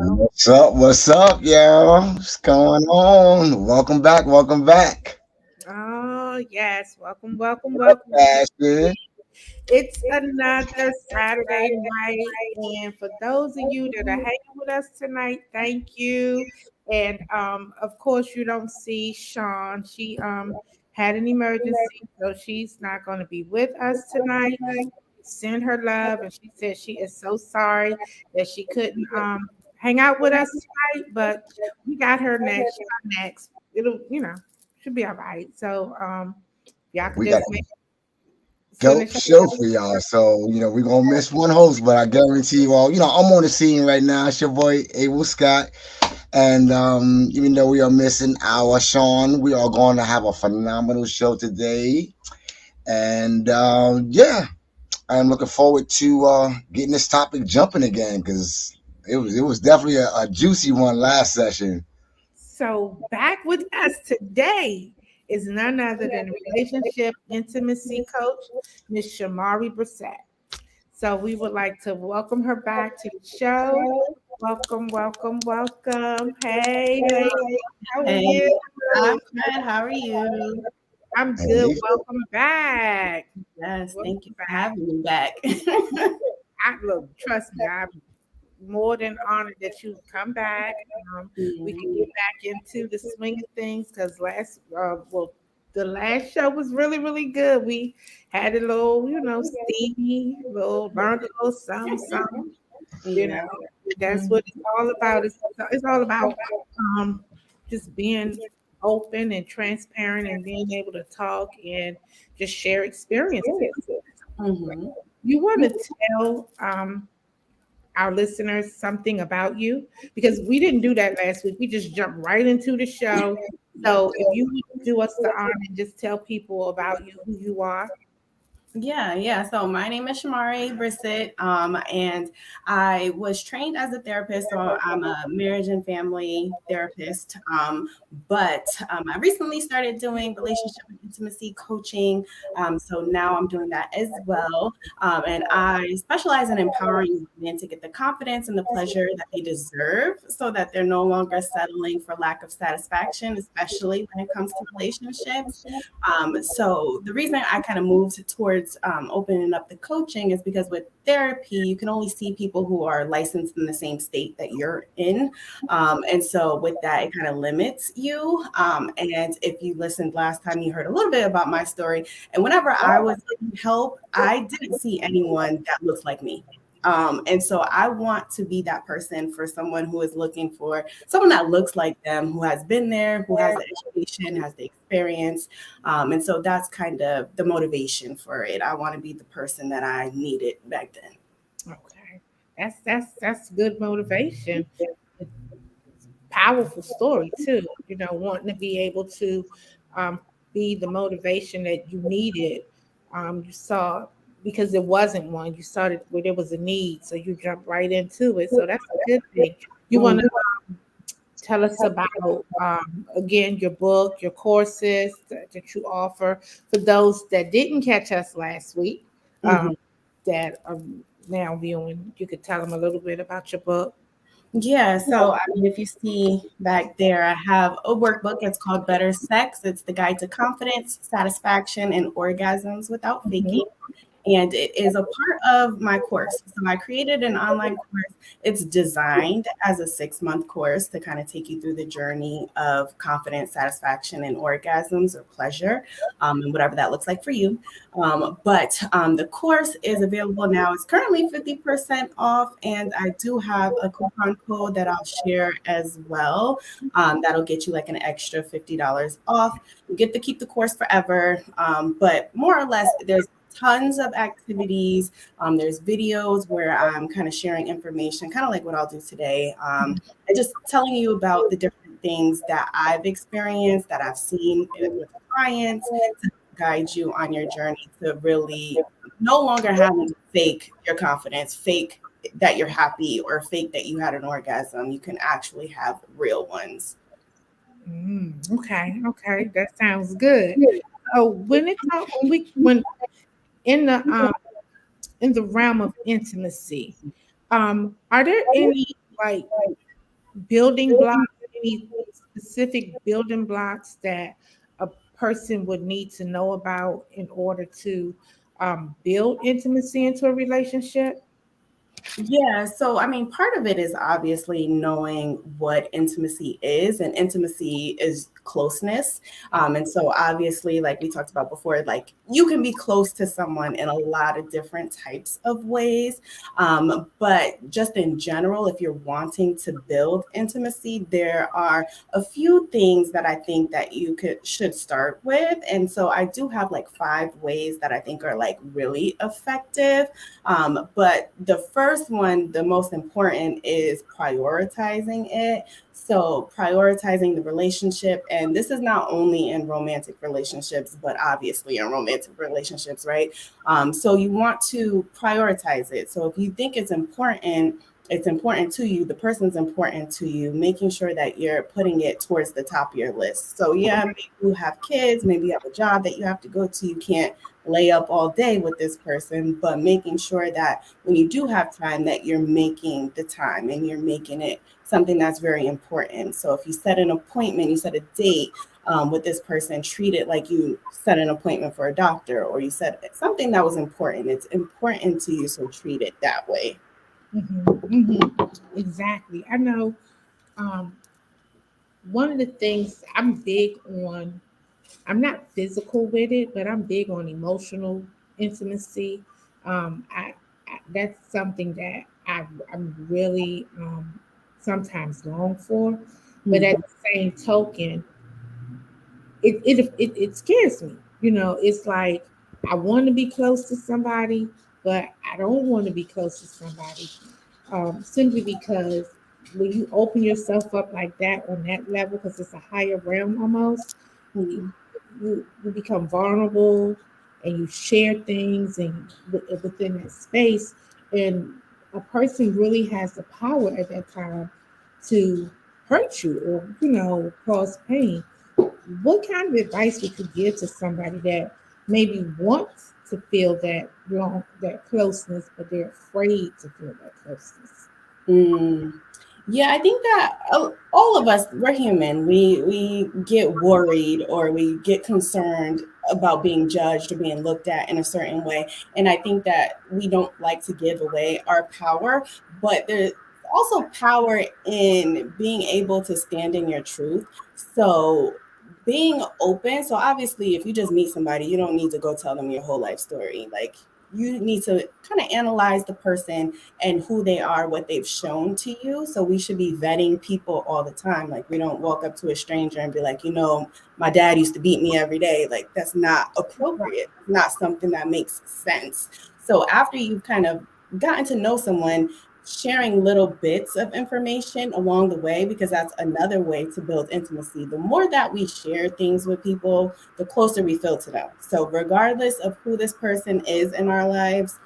What's up? What's up, yo? What's going on? Welcome back. Welcome back. Oh, yes. Welcome, welcome, What up, welcome. Ashton? It's another Saturday night. And for those of you that are hanging with us tonight, thank you. And of course, you don't see Sean. She had an emergency, so she's not going to be with us tonight. Send her love, and she said she is so sorry that she couldn't hang out with us tonight, but we got her next. Next, it'll should be all right. So y'all could We got just a make dope finish up. show for y'all. So, we're going to miss one host, but I guarantee you all, I'm on the scene right now. It's your boy, Abel Scott. And even though we are missing our Sean, we are going to have a phenomenal show today. And yeah, I'm looking forward to getting this topic jumping again because it was definitely a juicy one last session. So back with us today is none other than relationship intimacy coach, Miss Shamari Brissett. So we would like to welcome her back to the show. Welcome, welcome, welcome. Hey, lady, how are Hey, you? I'm good. How are you? I'm good. Hey, Welcome back. Yes, thank you Welcome for back. having me back. I look, trust me, I'm more than honored that you come back. We can Mm, get back into the swing of things because the last show was really, really good. We had a little, steamy, little learned a little some, you know. yeah. That's Mm, what it's all about. It's all about um, just being open and transparent and being able to talk and just share experiences. mm-hmm. You want to tell our listeners something about you because we didn't do that last week. We just jumped right into the show. So if you would do us the honor and just tell people about you, who you are. Yeah. So my name is Shamari Brissett, and I was trained as a therapist. So I'm a marriage and family therapist. But I recently started doing relationship and intimacy coaching. So now I'm doing that as well. And I specialize in empowering women to get the confidence and the pleasure that they deserve, so that they're no longer settling for lack of satisfaction, especially when it comes to relationships. So the reason I kind of moved towards opening up the coaching is because with therapy, you can only see people who are licensed in the same state that you're in. And so with that, it kind of limits you. And if you listened last time, you heard a little bit about my story. And whenever I was getting help, I didn't see anyone that looks like me. And so I want to be that person for someone who is looking for someone that looks like them, who has been there, who has the education, has the experience. And so that's kind of the motivation for it. I want to be the person that I needed back then. Okay. That's good motivation. Powerful story too. Wanting to be able to um, be the motivation that you needed. You saw because there wasn't one. You started where there was a need, so you jumped right into it. So that's a good thing. You want Mm. to tell us about again your book, your courses that you offer for those that didn't catch us last week, um, Mhm. that are now viewing. You could tell them a little bit about your book. Yeah, so I mean, if you see back there, I have a workbook. It's called Better Sex. It's the guide to confidence, satisfaction, and orgasms without Mhm. faking. And it is a part of my course. So I created an online course. It's designed as a 6-month course to kind of take you through the journey of confidence, satisfaction, and orgasms or pleasure, and whatever that looks like for you. But the course is available now. It's currently 50% off, and I do have a coupon code that I'll share as well. That'll get you like an extra $50 off. You get to keep the course forever, but more or less, there's tons of activities. There's videos where I'm kind of sharing information, kind of like what I'll do today, and just telling you about the different things that I've experienced, that I've seen with clients, to guide you on your journey to really no longer having to fake your confidence, fake that you're happy, or fake that you had an orgasm. You can actually have real ones. Okay, okay, that sounds good. Oh, when in the realm of intimacy, are there any like? building blocks, any specific building blocks that a person would need to know about in order to build intimacy into a relationship? Yeah, so I mean, part of it is obviously knowing what intimacy is, and intimacy is closeness. And so, obviously, like we talked about before, like you can be close to someone in a lot of different types of ways. But just in general, if you're wanting to build intimacy, there are a few things that I think that you could should start with. And so, I do have like 5 ways that I think are like really effective. But the first one, the most important, is prioritizing it. So, prioritizing the relationship, and this is not only in romantic relationships, but obviously in romantic relationships, right? So, you want to prioritize it. So, if you think it's important to you, the person's important to you, making sure that you're putting it towards the top of your list. So, yeah, maybe you have kids, maybe you have a job that you have to go to, you can't lay up all day with this person, but making sure that when you do have time, that you're making the time and you're making it something that's very important. So if you set an appointment, you set a date with this person, treat it like you set an appointment for a doctor, or you said something that was important. It's important to you, so treat it that way. Exactly. I know um, one of the things I'm big on, I'm not physical with it, but I'm big on emotional intimacy. That's something that I'm really sometimes long for, but at Mhm. the same token, it scares me. You know, it's like I want to be close to somebody, but I don't want to be close to somebody simply because when you open yourself up like that on that level, because it's a higher realm almost, Mhm. you become vulnerable and you share things and within that space, and a person really has the power at that time to hurt you or cause pain. What kind of advice would you give to somebody that maybe wants to feel that closeness, but they're afraid to feel that closeness? Mm. Yeah, I think that all of us, we're human. We get worried or we get concerned about being judged or being looked at in a certain way. And I think that we don't like to give away our power, but there's also power in being able to stand in your truth. So being open. So obviously, if you just meet somebody, you don't need to go tell them your whole life story. Like you need to kind of analyze the person and who they are, what they've shown to you. So we should be vetting people all the time. Like we don't walk up to a stranger and be like, my dad used to beat me every day. Like that's not Right. appropriate. It's not something that makes sense. So after you've kind of gotten to know someone, sharing little bits of information along the way, because that's another way to build intimacy. The more that we share things with people, the closer we feel to them. So regardless of who this person is in our lives,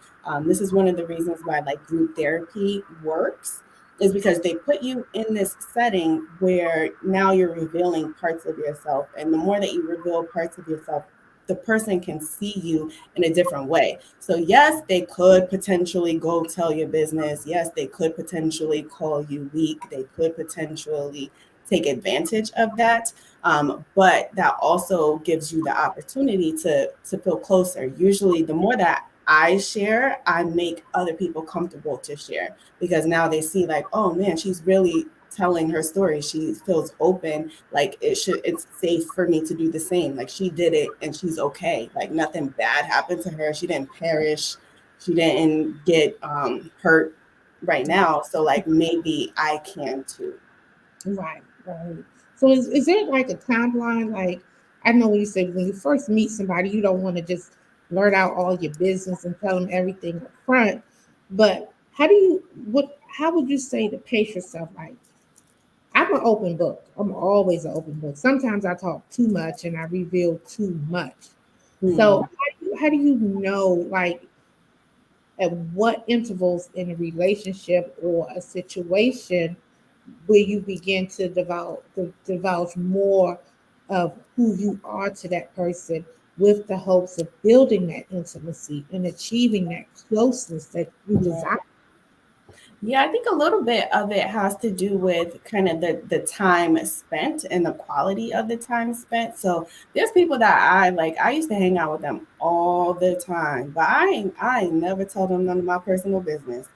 this is one of the reasons why like group therapy works, is because they put you in this setting where now you're revealing parts of yourself. And the more that you reveal parts of yourself, the person can see you in a different way. So yes, they could potentially go tell your business. Yes, they could potentially call you weak. They could potentially take advantage of that. But that also gives you the opportunity to feel closer. Usually, the more that I share, I make other people comfortable to share because now they see like, oh man, she's really telling her story. She feels open, like it's safe for me to do the same. Like she did it and she's okay. Like nothing bad happened to her. She didn't perish. She didn't get hurt right now. So like maybe I can too. Right, right. So is there like a timeline? Like I know when you said when you first meet somebody, you don't want to just blurt out all your business and tell them everything up front. But how would you say to pace yourself? Like I'm an open book. I'm always an open book. Sometimes I talk too much and I reveal too much. So Hmm. how do you know like at what intervals in a relationship or a situation where you begin to divulge more of who you are to that person with the hopes of building that intimacy and achieving that closeness that you desire. Yeah, I think a little bit of it has to do with kind of the time spent and the quality of the time spent. So there's people that I like. I used to hang out with them all the time, but I ain't never tell them none of my personal business.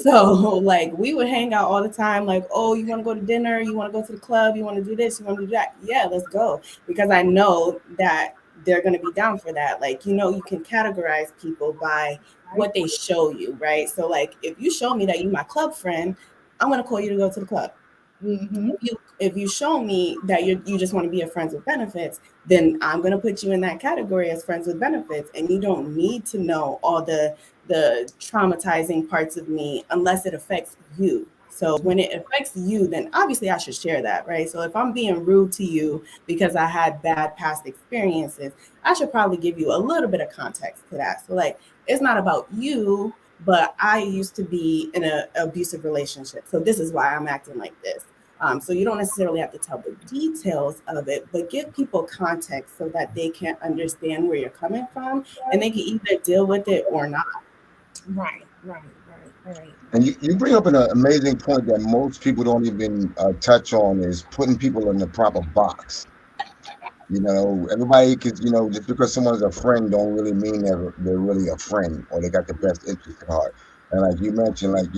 So like we would hang out all the time. Like, oh, you want to go to dinner? You want to go to the club? You want to do this? You want to do that? Yeah, let's go. Because I know that they're going to be down for that. Like, you can categorize people by Right. what they show you, right? So like if you show me that you my club friend, I'm gonna call you to go to the club. Mm-hmm. If you show me that you just want to be a friends with benefits, then I'm going to put you in that category as friends with benefits, and you don't need to know all the traumatizing parts of me unless it affects you. So when it affects you, then obviously I should share that, right? So if I'm being rude to you because I had bad past experiences, I should probably give you a little bit of context to that. So like it's not about you, but I used to be in an abusive relationship, so this is why I'm acting like this. So you don't necessarily have to tell the details of it, but give people context so that they can understand where you're coming from and they can either deal with it or not. Right, right, right, right. And you bring up an amazing point that most people don't even touch on is putting people in the proper box. Everybody could, just because someone's a friend don't really mean they're really a friend or they got the best interest at heart. And like you mentioned, like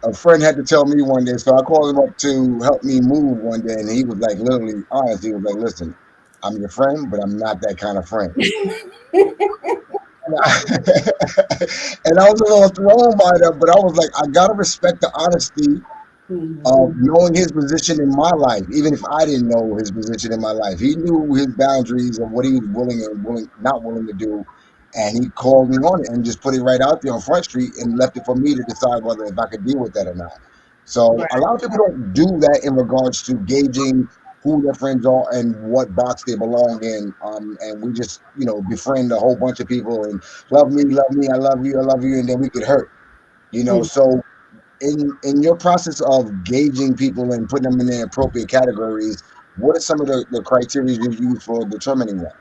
a friend had to tell me one day, so I called him up to help me move one day, and he was like literally honest. He was like, "Listen, I'm your friend, but I'm not that kind of friend." And I was a little thrown by that, but I was like, I gotta respect the honesty of Mhm. knowing his position in my life, even if I didn't know his position in my life. He knew his boundaries of what he was willing and not willing to do, and he called me on it and just put it right out there on Front Street and left it for me to decide whether if I could deal with that or not. So Right. a lot of people don't do that in regards to gauging who their friends are and what box they belong in. And we just befriend a whole bunch of people and love me, I love you, and then we get hurt. Mm. So in your process of gauging people and putting them in their appropriate categories, what are some of the criteria you use for determining that?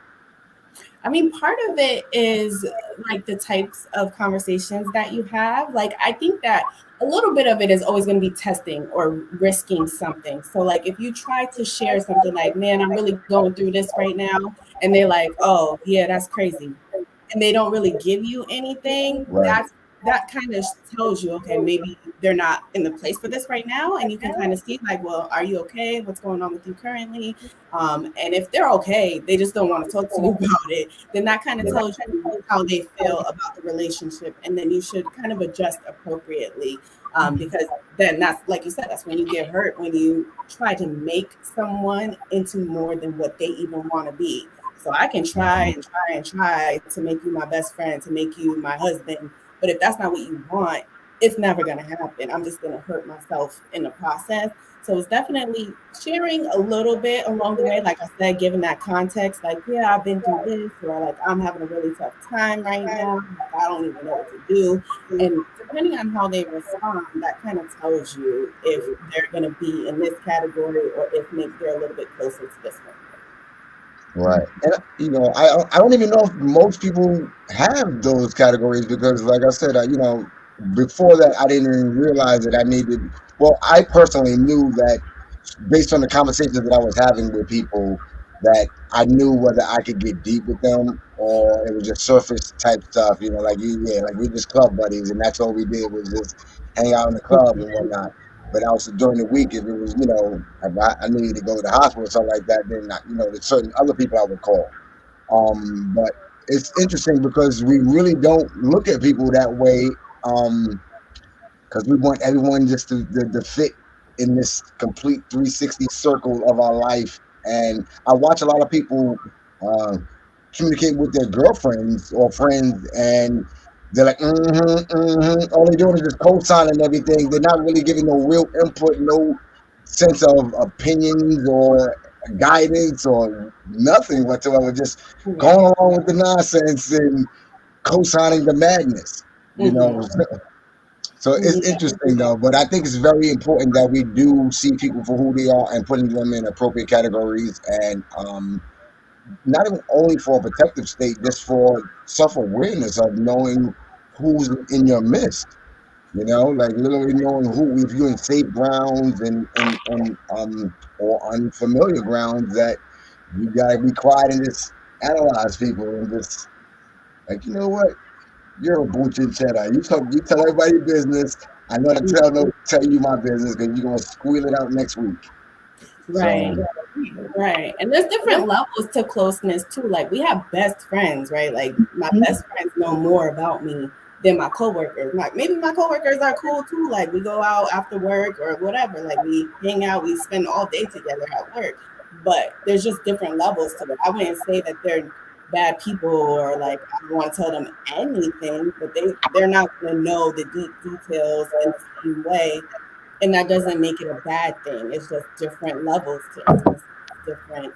I mean, part of it is like the types of conversations that you have. Like, I think that a little bit of it is always going to be testing or risking something. So, like, if you try to share something like, man, I'm really going through this right now, and they're like, oh, yeah, that's crazy, and they don't really give you anything, Right. that kind of tells you, okay, maybe they're not in the place for this right now. And you can kind of see, like, well, are you okay? What's going on with you currently? And if they're okay, they just don't want to talk to you about it, then that kind of Right. tells you how they feel about the relationship. And then you should kind of adjust appropriately. Because then that's, like you said, that's when you get hurt, when you try to make someone into more than what they even want to be. So I can try and try and try to make you my best friend, to make you my husband. But if that's not what you want, it's never going to happen. I'm just going to hurt myself in the process. So it's definitely sharing a little bit along the way. Like I said, giving that context, like, yeah, I've been through this, or like, I'm having a really tough time right now. Like, I don't even know what to do. And depending on how they respond, that kind of tells you if they're going to be in this category or if maybe they're a little bit closer to this one. Right. And I don't even know if most people have those categories because, like I said, before that, I didn't even realize that I needed. Well, I personally knew that based on the conversations that I was having with people, that I knew whether I could get deep with them or it was just surface type stuff. Like we just club buddies, and that's all we did was just hang out in the club and whatnot. But also during the week, if it was, if I needed to go to the hospital or something like that, then, there's certain other people I would call. But it's interesting because we really don't look at people that way. Because we want everyone just to fit in this complete 360 circle of our life. And I watch a lot of people uh, communicate with their girlfriends or friends, and they're like, all they're doing is just co-signing everything. They're not really giving no real input, no sense of opinions or guidance or nothing whatsoever. Just going Right. along with the nonsense and co-signing the madness. You Mm-hmm. know, so it's interesting though, but I think it's very important that we do see people for who they are and putting them in appropriate categories, and not even only for a protective state, just for self awareness of knowing who's in your midst. Like literally knowing who, if you're in safe grounds and or unfamiliar grounds, that you gotta be quiet and just analyze people and just like, you know what, you're a bullshit cheddar. You tell everybody your business. I know to tell you my business because you're gonna squeal it out next week. So Right. Right. And there's different levels to closeness too. Like we have best friends, right? Like my best friends know more about me than my coworkers. Like maybe my coworkers are cool too. Like we go out after work or whatever. Like we hang out, we spend all day together at work. But there's just different levels to it. I wouldn't say that they're bad people or like I don't want to tell them anything, but they're not gonna know the deep details in the same way, and that doesn't make it a bad thing. It's just different levels to intimacy, different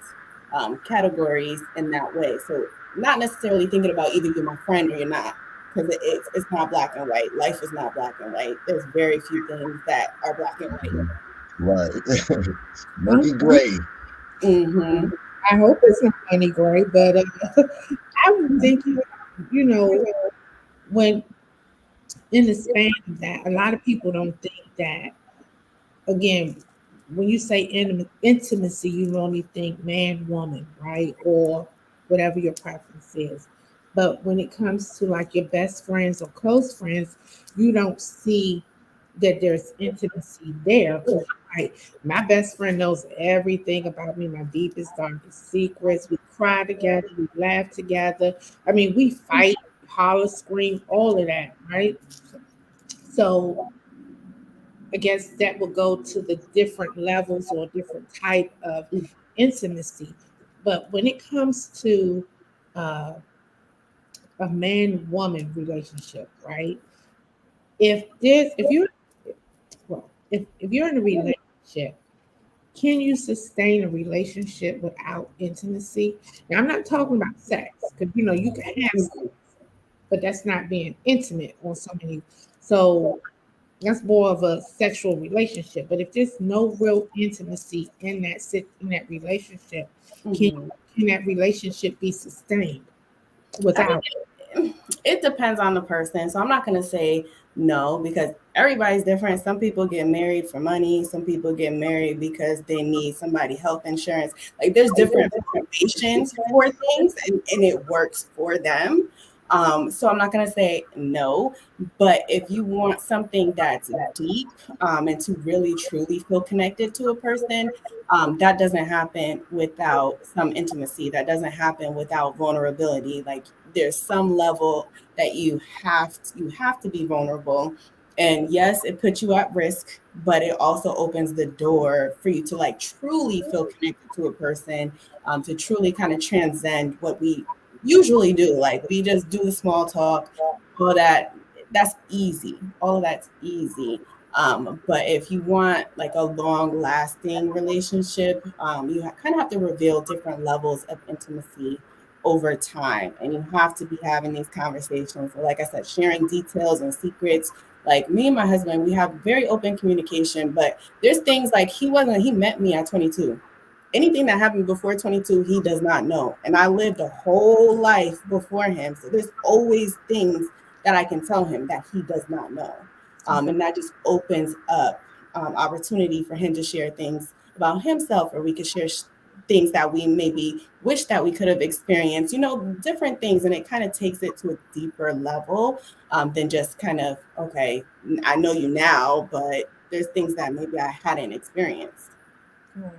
categories in that way. So not necessarily thinking about either you're my friend or you're not, because it's not black and white. Life is not black and white. There's very few things that are black and white. right, murky Okay. gray. Mm-hmm. I hope it's not any gray, but I was thinking, you know, when in the span of that, a lot of people don't think that, again, when you say intimacy, you only think man, woman, right? Or whatever your preference is. But when it comes to like your best friends or close friends, you don't see that there's intimacy there. Because, right, my best friend knows everything about me, my deepest, darkest secrets. We cry together, we laugh together. I mean, we fight, holler, scream, all of that, right? So I guess that will go to the different levels or different type of intimacy. But when it comes to uh, a man woman relationship, right? If you're if you're in a relationship, can you sustain a relationship without intimacy? Now I'm not talking about sex because you can have sex, but that's not being intimate on so many. So that's more of a sexual relationship. But if there's no real intimacy in that relationship, can Mm-hmm. can that relationship be sustained I without? mean, it depends on the person. So I'm not going to say no because everybody's different. Some people get married for money. Some people get married because they need somebody health insurance. Like there's different motivations for things and it works for them. So I'm not going to say no, but if you want something that's deep and to really truly feel connected to a person, that doesn't happen without some intimacy. That doesn't happen without vulnerability. Like there's some level that you have to be vulnerable. And yes, it puts you at risk, but it also opens the door for you to like truly feel connected to a person, to truly kind of transcend what we usually do. Like we just do the small talk, all that. That's easy. All of that's easy. But if you want like a long lasting relationship, you kind of have to reveal different levels of intimacy over time. And you have to be having these conversations. So like I said, sharing details and secrets. Like me and my husband, we have very open communication, but there's things like he met me at 22. Anything that happened before 22, he does not know. And I lived a whole life before him. So there's always things that I can tell him that he does not know. And that just opens up opportunity for him to share things about himself, or we could share things that we maybe wish that we could have experienced, different things. And it kind of takes it to a deeper level than just kind of, okay, I know you now, but there's things that maybe I hadn't experienced. Right,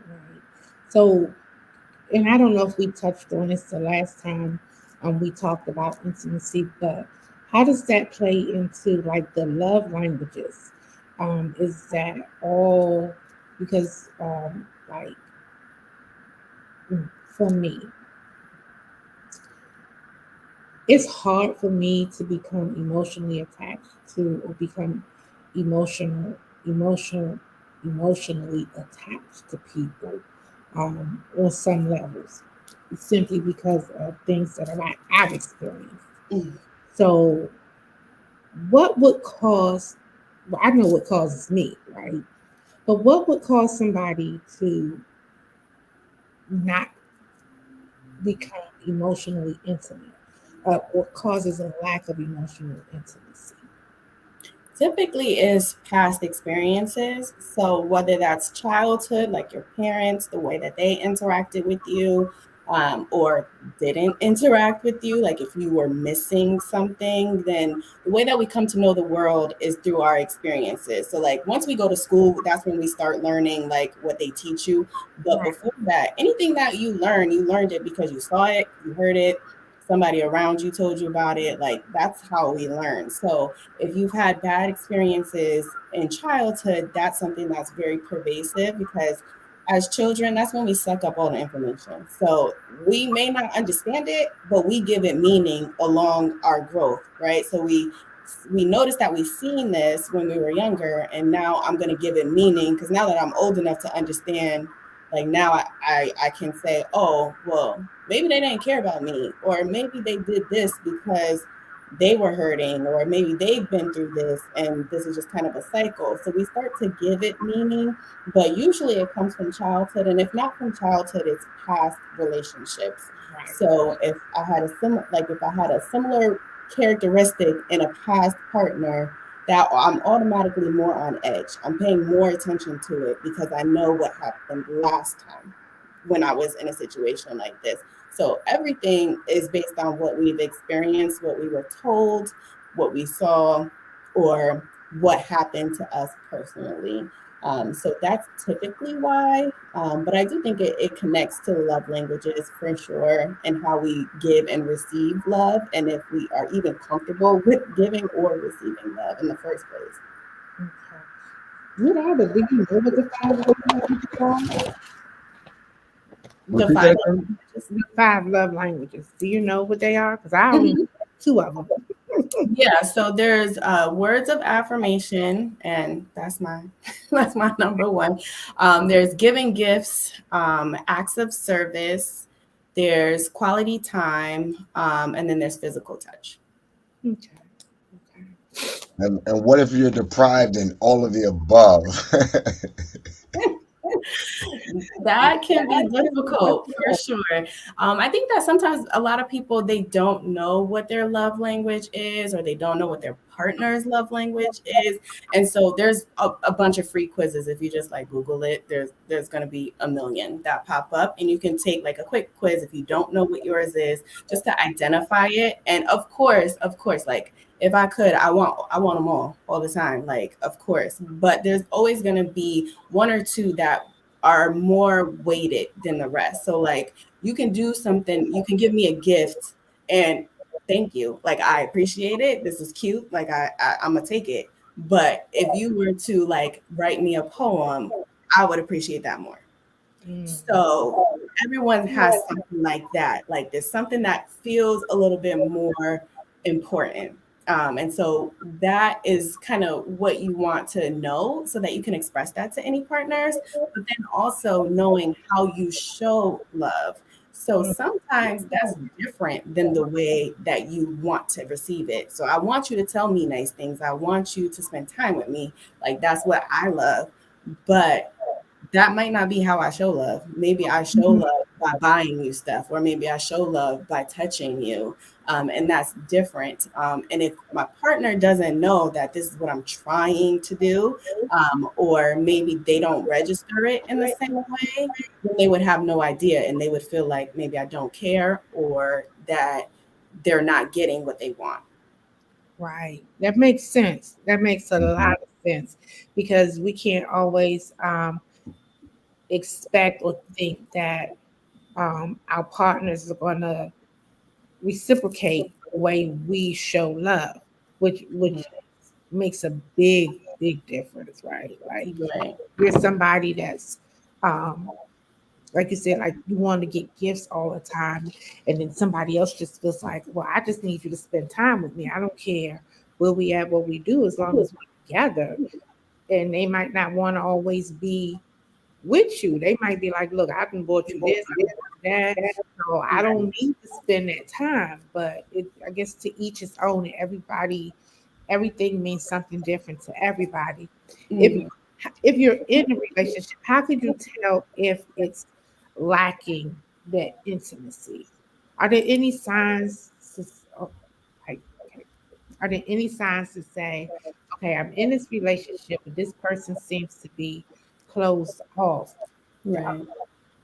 right. So, and I don't know if we touched on this the last time we talked about intimacy, but how does that play into like the love languages? Is that all because like for me, it's hard for me to become emotionally attached to or become emotional emotional emotionally attached to people on some levels simply because of things that I've experienced. Mm. So what would cause, well, I know what causes me, right? But what would cause somebody to not become emotionally intimate, or causes a lack of emotional intimacy? Typically is past experiences. So whether that's childhood, like your parents, the way that they interacted with you, or didn't interact with you, like if you were missing something, then the way that we come to know the world is through our experiences. So like once we go to school, that's when we start learning like what they teach you. But Right. before that, anything that you learned it because you saw it, you heard it, somebody around you told you about it. Like that's how we learn. So if you've had bad experiences in childhood, that's something that's very pervasive because as children, that's when we suck up all the information. So we may not understand it, but we give it meaning along our growth, right? So we notice that we've seen this when we were younger, and now I'm going to give it meaning because now that I'm old enough to understand, like now I can say, oh, well, maybe they didn't care about me, or maybe they did this because they were hurting, or maybe they've been through this and this is just kind of a cycle. So we start to give it meaning, but usually it comes from childhood. And if not from childhood, it's past relationships. Right. So if I had a similar characteristic in a past partner, that I'm automatically more on edge. I'm paying more attention to it because I know what happened last time when I was in a situation like this. So everything is based on what we've experienced, what we were told, what we saw, or what happened to us personally. So that's typically why. But I do think it connects to the love languages for sure and how we give and receive love, and if we are even comfortable with giving or receiving love in the first place. Okay. What are the, do you know what the five love languages are? The Repeat five that love again. languages. The five love languages. Do you know what they are? Because I only know two of them. Yeah, so there's words of affirmation, and that's my that's my number one. There's giving gifts, acts of service. There's quality time, and then there's physical touch. Okay. Okay. And what if you're deprived in all of the above? That can be difficult for sure. I think that sometimes a lot of people they don't know what their love language is, or they don't know what their partner's love language is, and so there's a bunch of free quizzes. If you just like Google it, there's going to be a million that pop up, and you can take like a quick quiz if you don't know what yours is, just to identify it. And of course, like if I could, I want them all the time, like of course. But there's always going to be one or two that are more weighted than the rest. So like you can do something, you can give me a gift and thank you. Like I appreciate it. This is cute. Like I'm gonna take it. But if you were to like write me a poem, I would appreciate that more. Mm. So everyone has something like that. Like there's something that feels a little bit more important. And so that is kind of what you want to know so that you can express that to any partners, but then also knowing how you show love. So Mm. sometimes that's different than the way that you want to receive it. So I want you to tell me nice things. I want you to spend time with me. Like that's what I love. But that might not be how I show love. Maybe I show love by buying you stuff, or maybe I show love by touching you. And that's different. And if my partner doesn't know that this is what I'm trying to do, or maybe they don't register it in the same way, then they would have no idea and they would feel like maybe I don't care or that they're not getting what they want. Right. That makes sense. That makes a lot Mhm. of sense because we can't always expect or think that our partners are going to reciprocate the way we show love, which makes a big difference, right? Like Right. you're somebody that's um, like you said, like you want to get gifts all the time, and then somebody else just feels like, well, I just need you to spend time with me. I don't care where we at, what we do, as long as we're together. And they might not want to always be with you. They might be like, look, I can bought you this, I can bought you that. So I don't need to spend that time. But I guess to each his own. And everything means something different to everybody. If Mhm. if you're in a relationship, how could you tell if it's lacking that intimacy? Are there any signs to, oh, like, okay, are there any signs to say, okay, I'm in this relationship, but this person seems to be closed off. Right.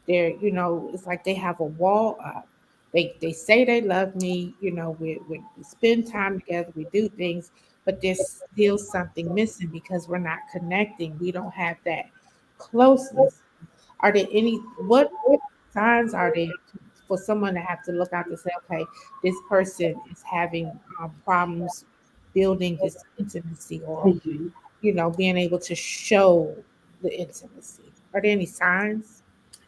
They're, it's like they have a wall up. They say they love me, we spend time together, we do things, but there's still something missing because we're not connecting. We don't have that closeness. Are there any what signs are there for someone to have to look out to say, okay, this person is having problems building this intimacy, or Mhm. being able to show the intimacy? Are there any signs?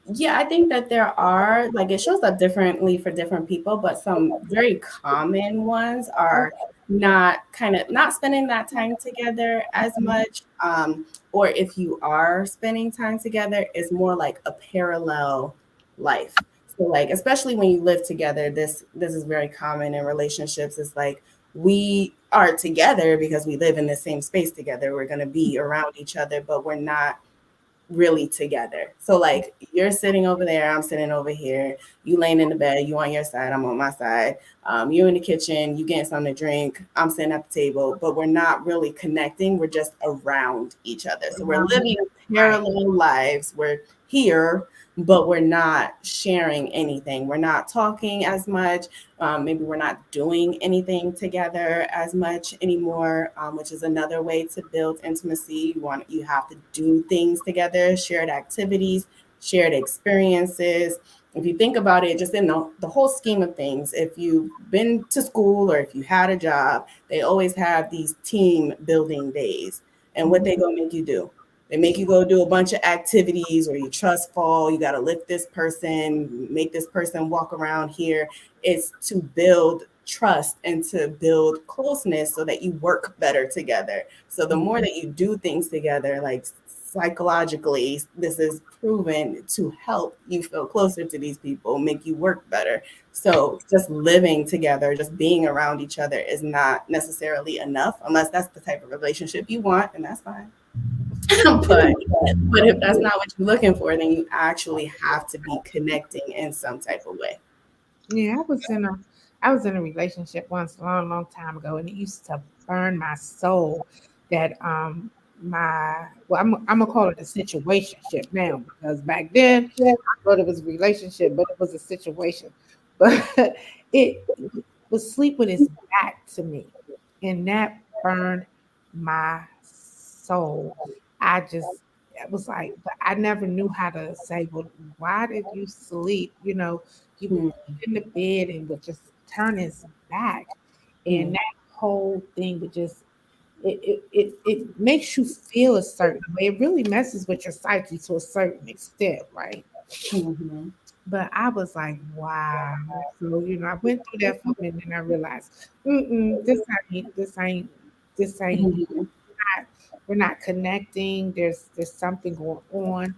Yeah, I think that there are, like, it shows up differently for different people, but some very common ones are not spending that time together as much. Or if you are spending time together, it's more like a parallel life. So like, especially when you live together, this is very common in relationships. It's like we are together because we live in the same space together. We're gonna be around each other, but we're not really together. So like you're sitting over there, I'm sitting over here, you laying in the bed, you on your side, I'm on my side. You in the kitchen, you getting something to drink, I'm sitting at the table, but we're not really connecting. We're just around each other. So we're living Right. parallel lives. We're here, but we're not sharing anything. We're not talking as much. Maybe we're not doing anything together as much anymore, which is another way to build intimacy. You have to do things together, shared activities, shared experiences. If you think about it, just in the whole scheme of things, if you've been to school or if you had a job, they always have these team building days. And what they gonna make you do? They make you go do a bunch of activities, or you trust fall. You got to lift this person, make this person walk around here. It's to build trust and to build closeness so that you work better together. So the more that you do things together, like psychologically, this is proven to help you feel closer to these people, make you work better. So just living together, just being around each other is not necessarily enough unless that's the type of relationship you want, and that's fine. But if that's not what you're looking for, then you actually have to be connecting in some type of way. Yeah, I was in a relationship once a long, long time ago, and it used to burn my soul that my well, I'm gonna call it a situationship now, because back then I thought it was a relationship, but it was a situation. But it was sleep with his back to me, and that burned my soul. It was like, but I never knew how to say, well, why did you sleep? He would get in the bed and would just turn his back, and Mm-hmm. that whole thing would just it makes you feel a certain way. It really messes with your psyche to a certain extent, right? Mm-hmm. But I was like, wow. So, I went through that for a minute and I realized, this ain't Mm-hmm. not, we're not connecting. There's something going on.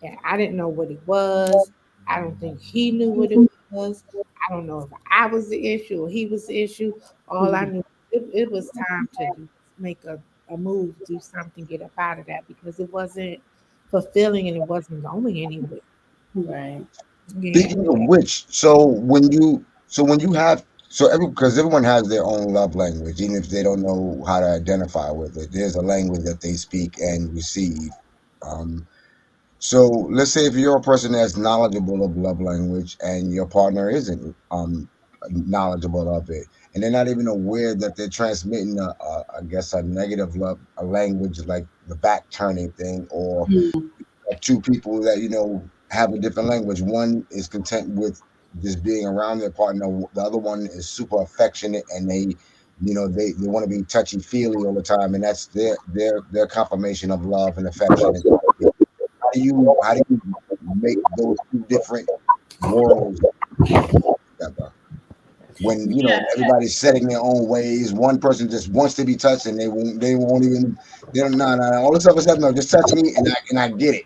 And I didn't know what it was. I don't think he knew what it was. I don't know if I was the issue or he was the issue. All I knew, it was time to make a move, do something, get up out of that, because it wasn't fulfilling and it wasn't going anywhere. Right. Yeah. Speaking of which, so when you have so every because everyone has their own love language, even if they don't know how to identify with it. There's a language that they speak and receive. Um, so let's say if you're a person that's knowledgeable of love language and your partner isn't knowledgeable of it, and they're not even aware that they're transmitting I guess a negative love a language like the back turning thing, or two people that have a different language. One is content with just being around their partner. The other one is super affectionate, and they want to be touchy feely all the time, and that's their confirmation of love and affection. How do you make those two different worlds together? When everybody's setting their own ways, one person just wants to be touched, and they won't even they don't no, all this other stuff. No, just touch me, and I get it.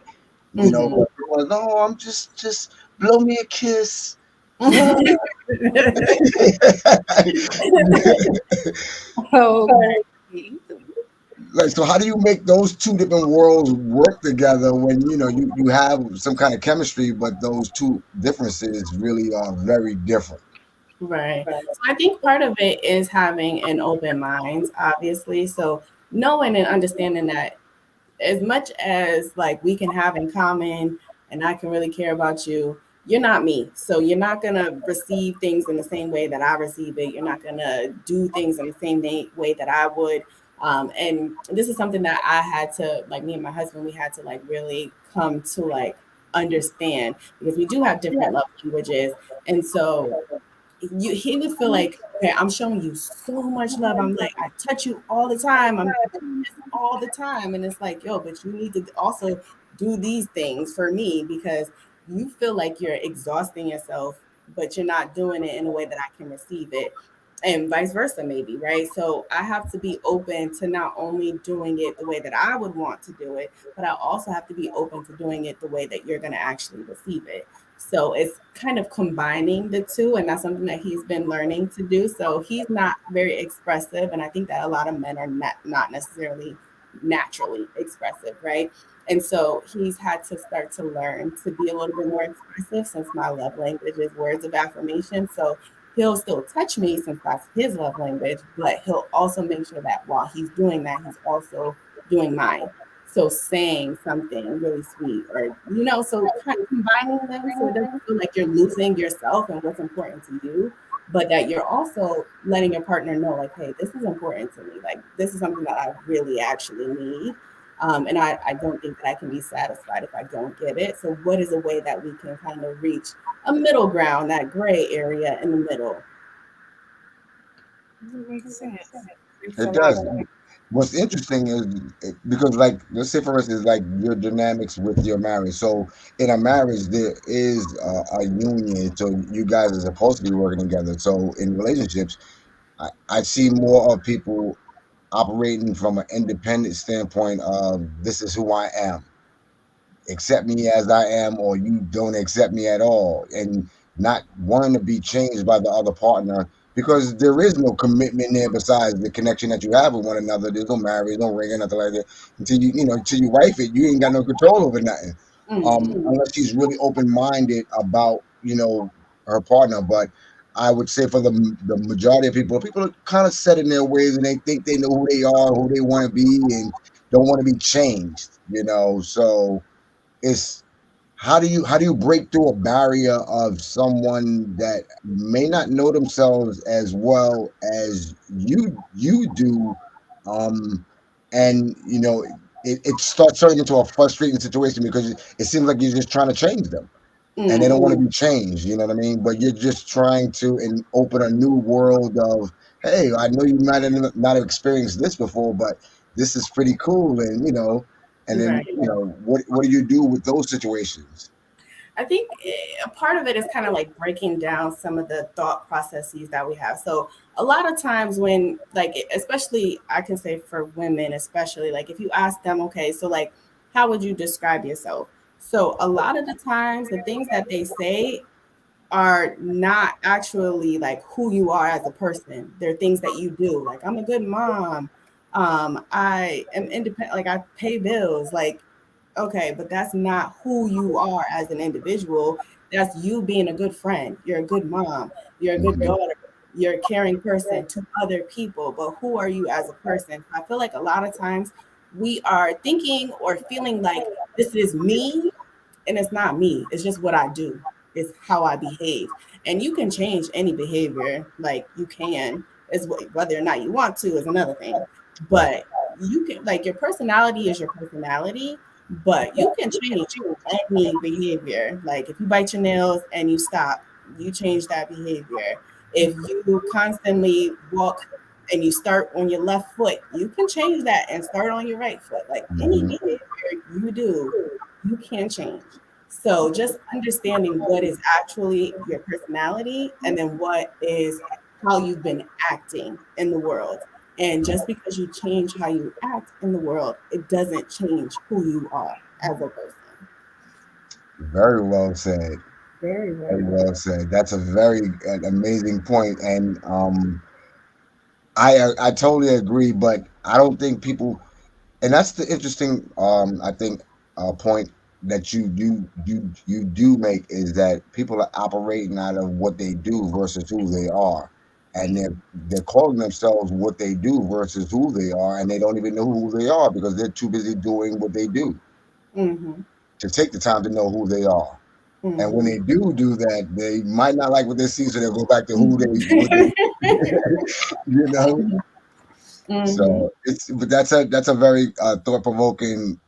Mm-hmm. But no, I'm just blow me a kiss. Okay. Like, so how do you make those two different worlds work together when you have some kind of chemistry, but those two differences really are very different? Right. So I think part of it is having an open mind, obviously. So knowing and understanding that as much as like we can have in common and I can really care about you, you're not me. So you're not gonna receive things in the same way that I receive it. You're not gonna do things in the same way that I would. And this is something that I had to like me and my husband, we had to like really come to like understand because we do have different love languages. And so he would feel like, okay, I'm showing you so much love. I'm like, I touch you all the time. I'm doing this all the time. And it's like, yo, but you need to also do these things for me because you feel like you're exhausting yourself, but you're not doing it in a way that I can receive it. And vice versa, maybe, right? So I have to be open to not only doing it the way that I would want to do it, but I also have to be open to doing it the way that you're going to actually receive it. So it's kind of combining the two, and that's something that he's been learning to do. So he's not very expressive, and I think that a lot of men are not necessarily naturally expressive, right? And so he's had to start to learn to be a little bit more expressive since my love language is words of affirmation. So he'll still touch me since that's his love language, but he'll also make sure that while he's doing that, he's also doing mine. So saying something really sweet or so kind of combining them so it doesn't feel like you're losing yourself and what's important to you, but that you're also letting your partner know like, hey, this is important to me. Like this is something that I really actually need. And I don't think that I can be satisfied if I don't get it. So what is a way that we can kind of reach a middle ground, that gray area in the middle? It makes sense. Makes a It lot does. of sense. What's interesting is because, like, let's say for instance, like your dynamics with your marriage. So in a marriage, there is a union. So you guys are supposed to be working together. So in relationships, I see more of people operating from an independent standpoint of this is who I am, accept me as I am, or you don't accept me at all, and not wanting to be changed by the other partner because there is no commitment there besides the connection that you have with one another. There's no marriage, no ring, or nothing like that. Until until you wife it, you ain't got no control over nothing. Mm-hmm. Unless she's really open minded about her partner. But I would say for the majority of people are kind of set in their ways and they think they know who they are, who they want to be, and don't want to be changed. So it's how do you break through a barrier of someone that may not know themselves as well as you do, um, and it starts turning into a frustrating situation because it seems like you're just trying to change them and they don't want to be changed. You know what I mean? But you're just trying to open a new world of, hey, I know you might have not have experienced this before, but this is pretty cool, and and then Right. what do you do with those situations? I think a part of it is kind of like breaking down some of the thought processes that we have. So a lot of times when like especially I can say for women especially like if you ask them okay so like how would you describe yourself? So a lot of the times the things that they say are not actually like who you are as a person. They're things that you do. Like I'm a good mom. I am independent. Like I pay bills. Like okay, but that's not who you are as an individual. That's you being a good friend. You're a good mom. You're a good Mhm. daughter. You're a caring person to other people. But who are you as a person? I feel like a lot of times we are thinking or feeling like this is me and it's not me. It's just what I do. It's how I behave. And you can change any behavior, like you can. Is whether or not you want to is another thing. Right. But you can like your personality is your personality, but you can change any behavior. Like if you bite your nails and you stop, you change that behavior. If you constantly walk and you start on your left foot, you can change that and start on your right foot. Like any Mhm. behavior you do you can change. So just understanding what is actually your personality and then what is how you've been acting in the world. And just because you change how you act in the world, it doesn't change who you are as a person. Very well said. Very, Very very well. well said. That's a very amazing point, and I totally agree. But I don't think people, and that's the interesting I think point that you do make is that people are operating out of what they do versus who they are, and they're calling themselves what they do versus who they are, and they don't even know who they are because they're too busy doing what they do Mhm. to take the time to know who they are. And when Mhm. they do that, they might not like what they see, so they'll go back to who they what they Mhm. you know. Mhm. So it's but that's a very thought provoking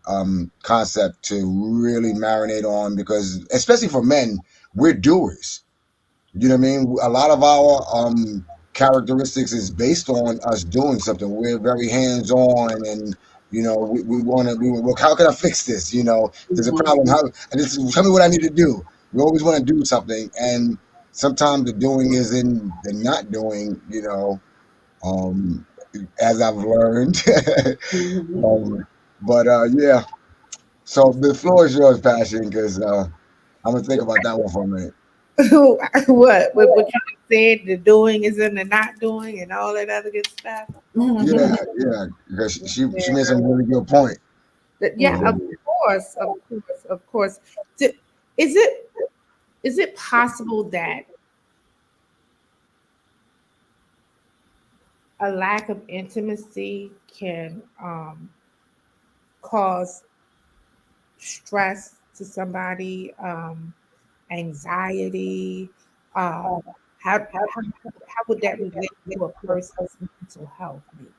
concept to really marinate on because especially for men, we're doers. You know what I mean? A lot of our characteristics is based on us doing something. We're very hands on, and we want to. Well, how can I fix this? There's a problem. How? And this, tell me what I need to do. We always want to do something, and sometimes the doing is in the not doing. Um, as I've learned. Mhm. But yeah. So the floor is yours, Passion, because I'm gonna think about that one for a minute. What you just said, the doing is in the not doing and all that other good stuff. Yeah, Mhm. yeah, because she made Yeah, some really good point. yeah, of Mhm. course, of course, of course. D- Is it possible that a lack of intimacy can cause stress to somebody, anxiety? Um, how would that relate to a person's mental health? Maybe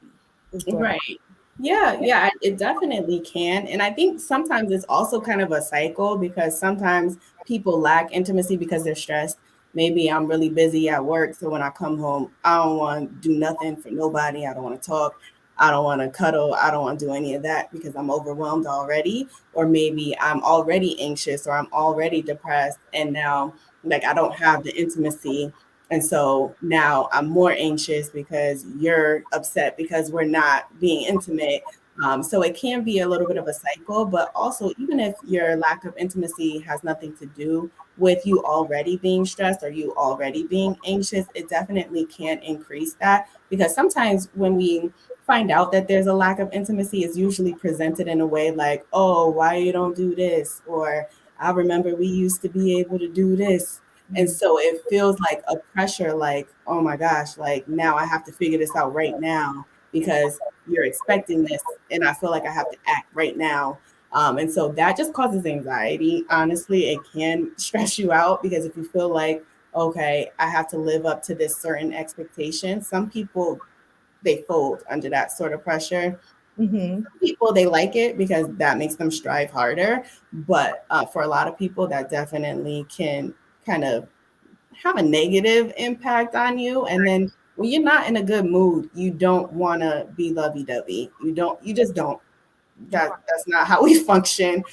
is what I. Right. Yeah, yeah, it definitely can. And I think sometimes it's also kind of a cycle because sometimes people lack intimacy because they're stressed. Maybe I'm really busy at work, so when I come home, I don't want to do nothing for nobody. I don't want to talk. I don't want to cuddle. I don't want to do any of that because I'm overwhelmed already. Or maybe I'm already anxious or I'm already depressed. And now, like, I don't have the intimacy, and so now I'm more anxious because you're upset because we're not being intimate. So it can be a little bit of a cycle, but also, even if your lack of intimacy has nothing to do with you already being stressed or you already being anxious, it definitely can increase that because sometimes when we find out that there's a lack of intimacy, is usually presented in a way like, oh, why you don't do this? Or I remember we used to be able to do this, and so it feels like a pressure, like, oh my gosh, like now I have to figure this out right now because you're expecting this. And I feel like I have to act right now. And so that just causes anxiety. Honestly, it can stress you out because if you feel like, okay, I have to live up to this certain expectation, some people, they fold under that sort of pressure. Mm-hmm. People, they like it because that makes them strive harder. But for a lot of people, that definitely can kind of have a negative impact on you. And then when you're not in a good mood, you don't want to be lovey-dovey. You just don't. That's not how we function.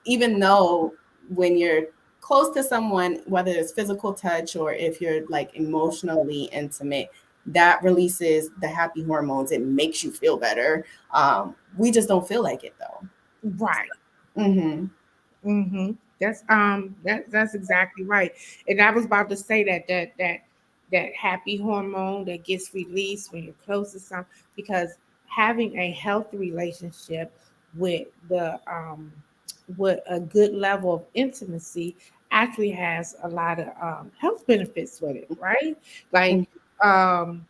Even though when you're close to someone, whether it's physical touch or if you're like emotionally intimate, that releases the happy hormones. It makes you feel better. We just don't feel like it though. Right. Mm-hmm. Mm-hmm. That's exactly right. And I was about to say that happy hormone that gets released when you're close to some, because having a healthy relationship with the with a good level of intimacy actually has a lot of health benefits with it, right? Like um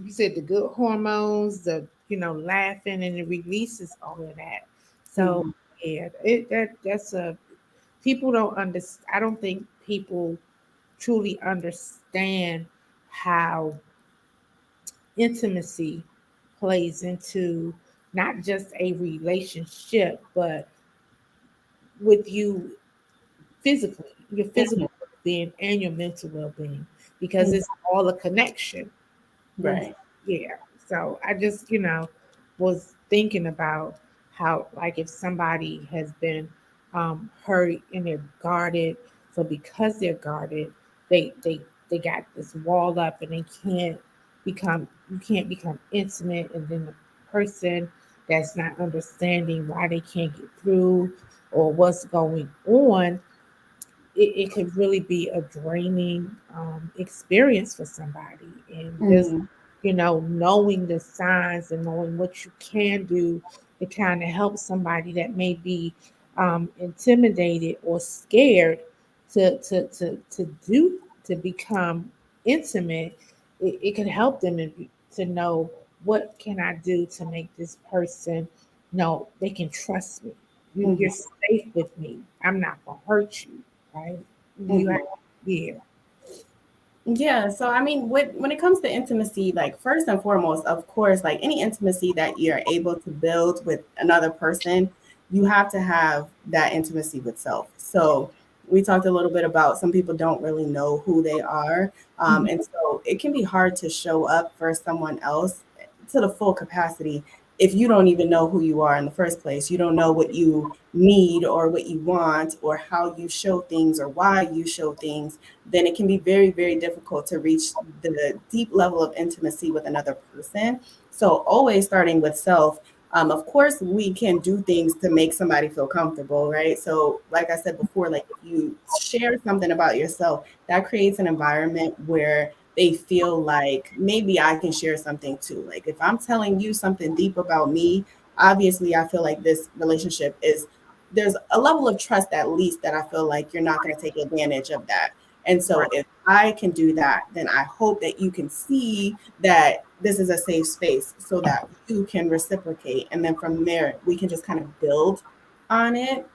you said, the good hormones, the laughing, and it releases all of that. So Mm-hmm. yeah, that's a people don't understand. I don't think people truly understand how intimacy plays into not just a relationship, but with you physically, your physical well-being and your mental well-being, because Mm-hmm. it's all a connection. And Right. yeah, so I just was thinking about how, like, if somebody has been hurt and they're guarded, so because they're guarded, they got this wall up, and they can't become you can't become intimate, and then the person that's not understanding why they can't get through or what's going on, it could really be a draining experience for somebody. And just Mm-hmm. knowing the signs and knowing what you can do to kind of help somebody that may be intimidated or scared to to to to do to become intimate, it can help them to know what can I do to make this person know they can trust me. You're Mhm. safe with me. I'm not gonna hurt you, right? You have, Mhm. yeah, Yeah, so I mean, when it comes to intimacy, like first and foremost, of course, like any intimacy that you're able to build with another person, you have to have that intimacy with self. So we talked a little bit about some people don't really know who they are, mhm, and so it can be hard to show up for someone else to the full capacity if you don't even know who you are in the first place. You don't know what you need or what you want or how you show things or why you show things, then it can be very, very difficult to reach the deep level of intimacy with another person. So, always starting with self. Of course, we can do things to make somebody feel comfortable, right? So, like I said before, like if you share something about yourself, that creates an environment where they feel like maybe I can share something too. Like if I'm telling you something deep about me, obviously I feel like this relationship is there's a level of trust at least that I feel like you're not going to take advantage of that. And so if I can do that, then I hope that you can see that this is a safe space so that you can reciprocate. And then from there, we can just kind of build on it.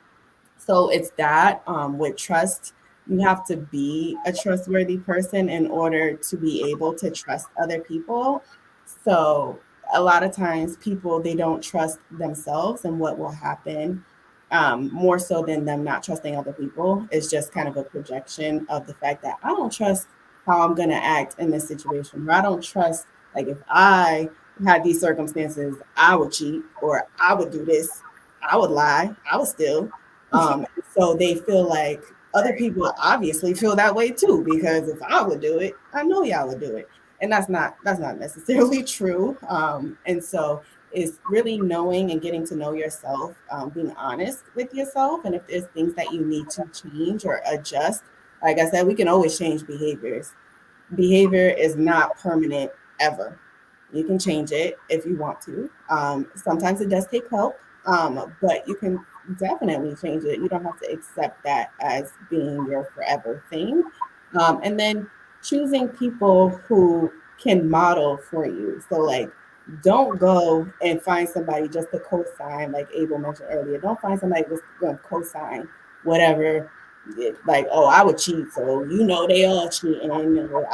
So it's that with trust, you have to be a trustworthy person in order to be able to trust other people. So a lot of times people they don't trust themselves and what will happen more so than them not trusting other people. It's just kind of a projection of the fact that I don't trust how I'm gonna act in this situation, or I don't trust like if I had these circumstances, I would cheat or I would do this, I would lie, I would steal. So they feel like other people obviously feel that way too, because if I would do it, I know y'all would do it. And that's not necessarily true. And so it's really knowing and getting to know yourself, being honest with yourself. And if there's things that you need to change or adjust, like I said, we can always change behaviors. Behavior is not permanent ever. You can change it if you want to. Sometimes it does take help, but you can definitely change it. You don't have to accept that as being your forever thing. And then choosing people who can model for you. So, like, don't go and find somebody just to co-sign, like Abel mentioned earlier. Don't find somebody just going to co-sign whatever. Like, oh, I would cheat, so you know they all cheating. Or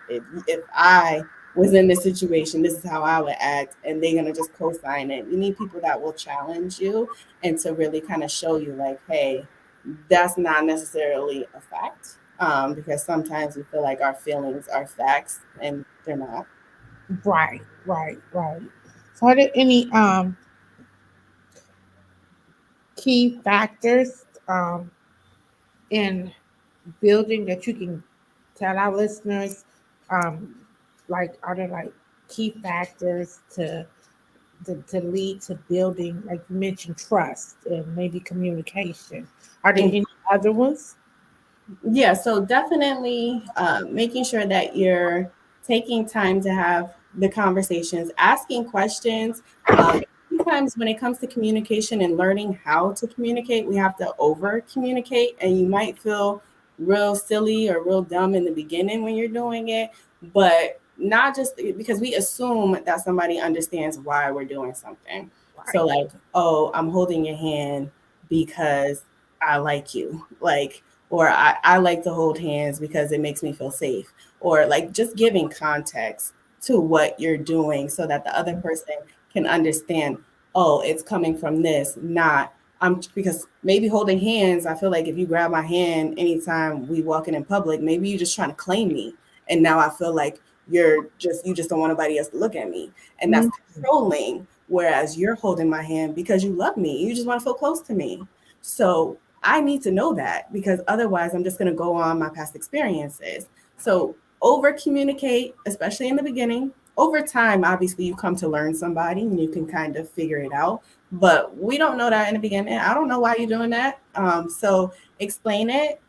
if I was in this situation, this is how I would act, and they're gonna just co-sign it. You need people that will challenge you and to really kind of show you, like, hey, that's not necessarily a fact, because sometimes we feel like our feelings are facts and they're not. right, right, right. So, are there any key factors um in building that you can tell our listeners? Um, like, are there like key factors to lead to building, like you mentioned, trust and maybe communication? Are there any other ones? Yeah, so definitely making sure that you're taking time to have the conversations, asking questions. Sometimes when it comes to communication and learning how to communicate, we have to over communicate, and you might feel real silly or real dumb in the beginning when you're doing it, but not just because we assume that somebody understands why we're doing something. Right. So, like, oh, I'm holding your hand because I like you. Like, or I like to hold hands because it makes me feel safe, or like just giving context to what you're doing so that the other person can understand, oh, it's coming from this, not because maybe holding hands, I feel like if you grab my hand anytime we walking in public, maybe you're just trying to claim me. And now I feel like you just don't want nobody else to look at me. And that's Mhm. controlling. Whereas you're holding my hand because you love me. You just want to feel close to me. So I need to know that because otherwise I'm just going to go on my past experiences. So over communicate, especially in the beginning. Over time, obviously, you come to learn somebody and you can kind of figure it out. But we don't know that in the beginning. I don't know why you're doing that. So explain it.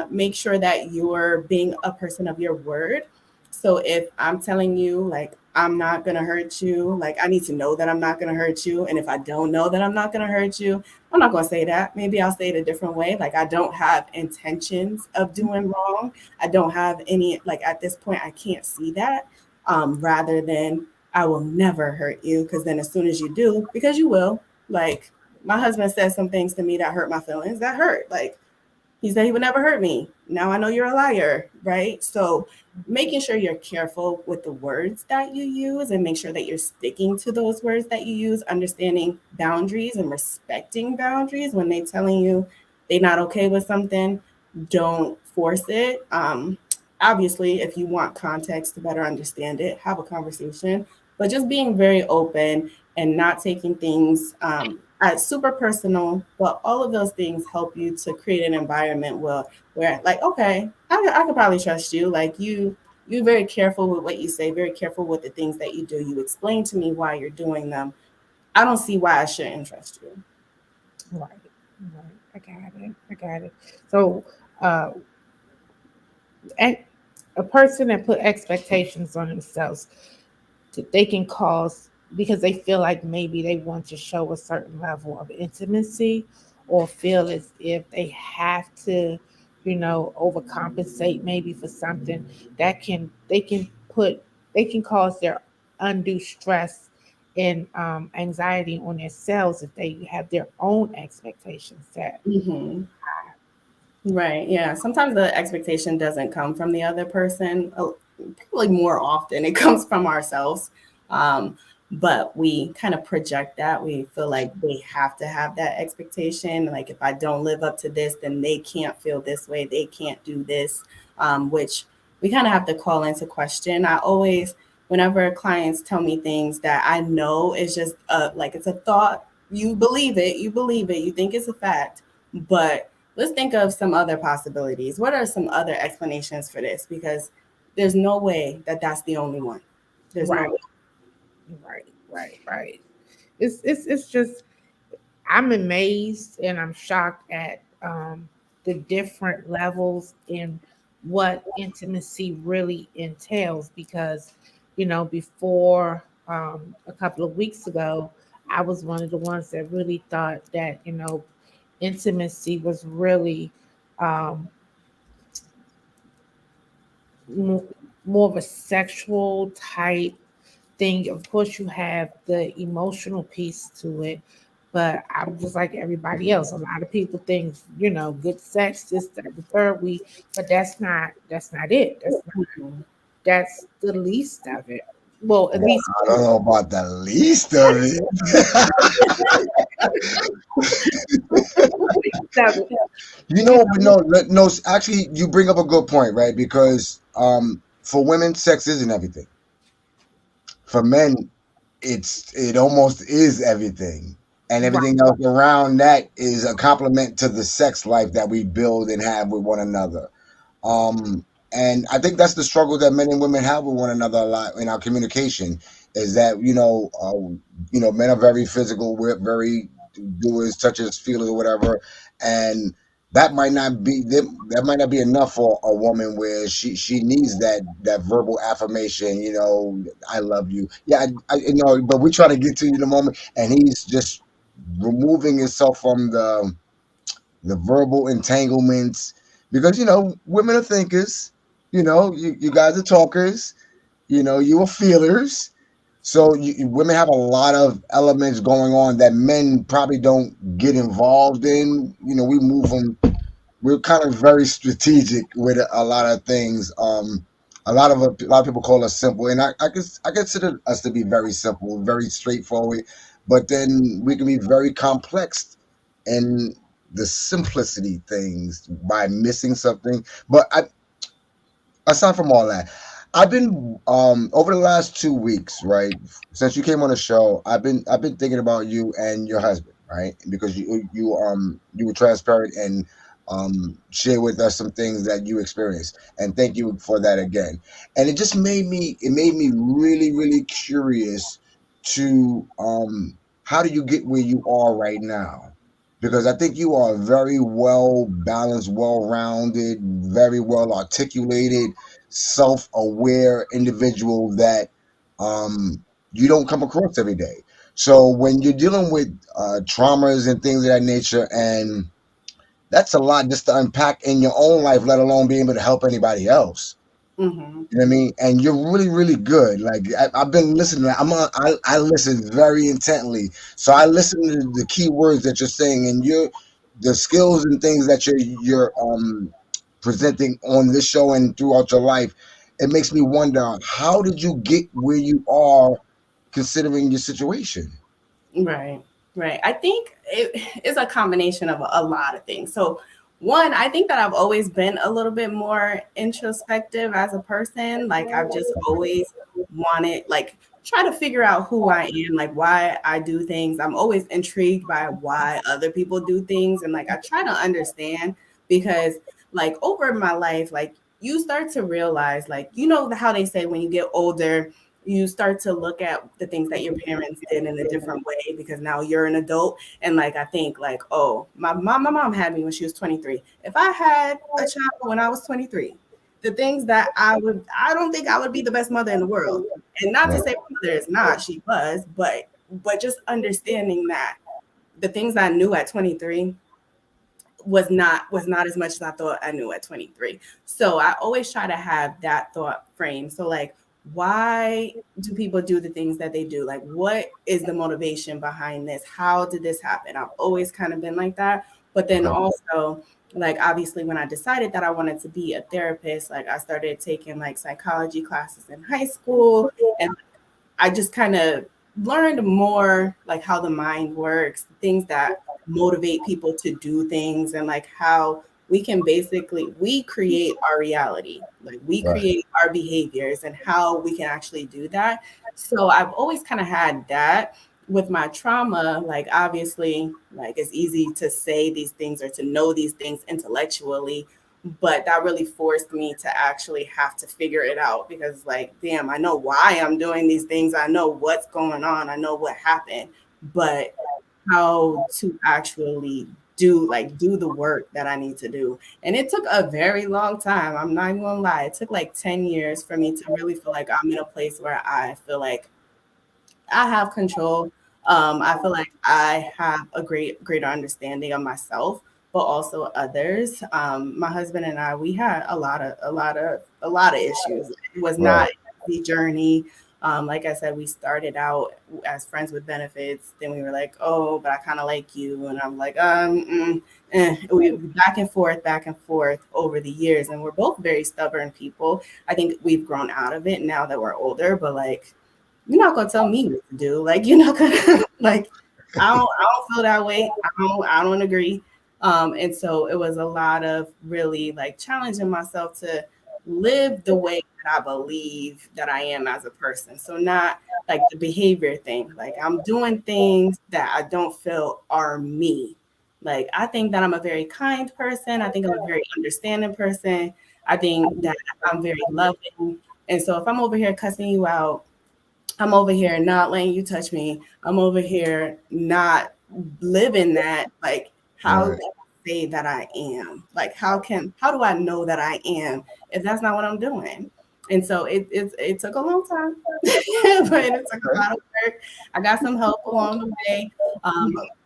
Make sure that you're being a person of your word. So if I'm telling you, like, I'm not going to hurt you, like, I need to know that I'm not going to hurt you. And if I don't know that I'm not going to hurt you, I'm not going to say that. Maybe I'll say it a different way. Like, I don't have intentions of doing wrong. I don't have any, like, at this point, I can't see that. rather than I will never hurt you. Because then as soon as you do, because you will, like my husband said some things to me that hurt my feelings, that hurt. Like he said he would never hurt me. Now I know you're a liar, right? So making sure you're careful with the words that you use and make sure that you're sticking to those words that you use, understanding boundaries and respecting boundaries when they're telling you they're not okay with something, don't force it. Obviously, if you want context to better understand it, have a conversation, but just being very open and not taking things as super personal. But all of those things help you to create an environment where like, okay, I could probably trust you. Like you're very careful with what you say, very careful with the things that you do. You explain to me why you're doing them. I don't see why I shouldn't trust you. Right. Right. I got it. I got it. So, uh, a, a person that put expectations on themselves, they can cause because they feel like maybe they want to show a certain level of intimacy or feel as if they have to, overcompensate maybe for something that can they can put they can cause their undue stress and anxiety on themselves if they have their own expectations set. Mm-hmm. Right. Yeah. Sometimes the expectation doesn't come from the other person. Probably more often it comes from ourselves. Um, but we kind of project that. We feel like they have to have that expectation. Like if I don't live up to this, then they can't feel this way. They can't do this, which we kind of have to call into question. I always, whenever clients tell me things that I know is just like it's a thought, you believe it, you think it's a fact, but let's think of some other possibilities. What are some other explanations for this? Because there's no way that that's the only one. There's no Right, way. right, right, right. It's just I'm amazed and I'm shocked at the different levels in what intimacy really entails because, before a couple of weeks ago, I was one of the ones that really thought that, intimacy was really um, mo- more of a sexual type thing. Of course, you have the emotional piece to it, but I'm just like everybody else. A lot of people think, good sex, this, that, the third week, but that's not it. Mhm. That's the least of it. Well, at Well, least I don't know about the least of it. of it. You You know, but no, no. Actually, you bring up a good point, right? Because for women, sex isn't everything. For men, it almost is everything, and know, right, everything else around that is a complement to the sex life that we build and have with one another. And I think that's the struggle that men and women have with one another a lot in our communication. Is that men are very physical, we're very doers, touches, feelers, or whatever, and that might not be enough for a woman where she needs that verbal affirmation. I love you. Yeah, but we try to get to you in the moment, and he's just removing himself from the verbal entanglements because women are thinkers. You guys are talkers. You are feelers. So women have a lot of elements going on that men probably don't get involved in. We move from we're kind of very strategic with a lot of things. A lot of people call us simple, and I consider us to be very simple, very straightforward. But then we can be very complex in the simplicity things by missing something. But aside from all that, I've been over the last 2 weeks, right? Since you came on the show, I've been thinking about you and your husband, right? Because you were transparent and share with us some things that you experienced, and thank you for that again. And it made me really really curious to how do you get where you are right now? Because I think you are a very well balanced, well rounded, very well articulated, self aware individual that you don't come across every day. So when you're dealing with traumas and things of that nature, and that's a lot just to unpack in your own life, let alone being able to help anybody else. Mm-hmm. You know what I mean? And you're really, really good. Like I've been listening. I listen very intently. So I listen to the key words that you're saying, and the skills and things that you're presenting on this show and throughout your life. It makes me wonder, how did you get where you are, considering your situation? Right, right. I think it is a combination of a lot of things. So, one, I think that I've always been a little bit more introspective as a person. Like, I've just always wanted, like, try to figure out who I am, like, why I do things. I'm always intrigued by why other people do things. And, like, I try to understand because, like, over my life, like, you start to realize, like, how they say when you get older, you start to look at the things that your parents did in a different way because now you're an adult. And like I think like, oh, my mom had me when she was 23. If I had a child when I was 23, the things that I don't think I would be the best mother in the world. And not to Right, say my mother is not, she was, but just understanding that the things I knew at 23 was not as much as I thought I knew at 23. So I always try to have that thought frame. So like, why do people do the things that they do? Like, what is the motivation behind this? How did this happen? I've always kind of been like that. But then okay, also, like obviously when I decided that I wanted to be a therapist, like I started taking like psychology classes in high school, and I just kind of learned more like how the mind works, things that motivate people to do things, and like how we can basically we create our reality. Like we right, create our behaviors and how we can actually do that. So I've always kind of had that with my trauma. Like obviously, like it's easy to say these things or to know these things intellectually, but that really forced me to actually have to figure it out because like damn, I know why I'm doing these things, I know what's going on, I know what happened, but how to actually do the work that I need to do. And it took a very long time, I'm not even gonna lie, it took like 10 years for me to really feel like I'm in a place where I feel like I have control. I feel like I have a greater understanding of myself, but also others. My husband and I, we had a lot of issues. It was not right, an easy journey. Like I said, we started out as friends with benefits. Then we were like, oh, but I kind of like you, and I'm like, we back and forth over the years, and we're both very stubborn people. I think we've grown out of it now that we're older, but like you're not gonna tell me what to do. Like you're not gonna like I don't feel that way. I don't agree. And so it was a lot of really like challenging myself to live the way that I believe that I am as a person. So not like the behavior thing. Like I'm doing things that I don't feel are me. Like I think that I'm a very kind person. I think I'm a very understanding person. I think that I'm very loving. And so if I'm over here cussing you out, I'm over here not letting you touch me. I'm over here not living that. Like, how right, can I say that I am? Like, how do I know that I am if that's not what I'm doing? And so it took a long time, but it took a okay, lot of work. I got some help along the way,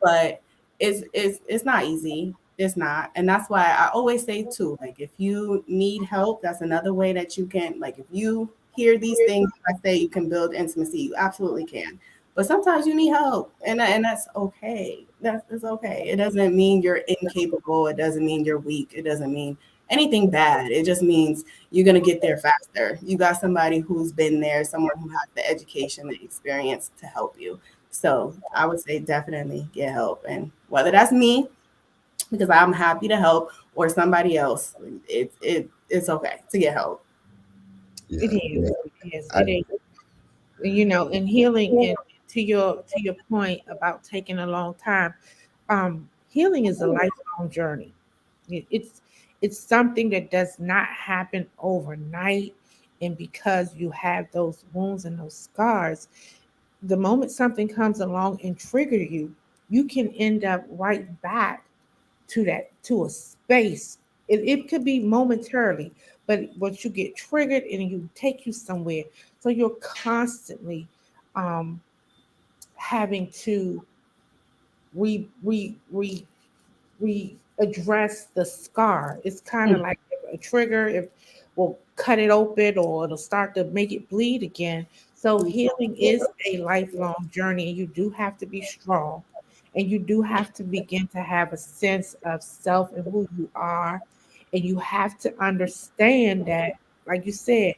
but it's not easy. It's not, and that's why I always say too. Like, if you need help, that's another way that you can. Like, if you hear these things, I say you can build intimacy. You absolutely can. But sometimes you need help, and that's okay. That's okay. It doesn't mean you're incapable. It doesn't mean you're weak. It doesn't mean anything bad. It just means you're gonna get there faster. You got somebody who's been there, someone who has the education, the experience to help you. So I would say definitely get help, and whether that's me because I'm happy to help or somebody else, it's okay to get help. It yeah, is. yeah. It is. I, It is. And healing, and to your point about taking a long time, healing is a lifelong journey. It's something that does not happen overnight, and because you have those wounds and those scars, the moment something comes along and trigger you, you can end up right back to a space. It could be momentarily, but you get triggered and you take you somewhere. So you're constantly um, having to re address the scar. It's kind of Mm, like a trigger. If will cut it open or it'll start to make it bleed again. So healing is a lifelong journey, and you do have to be strong, and you do have to begin to have a sense of self and who you are, and you have to understand that, like you said,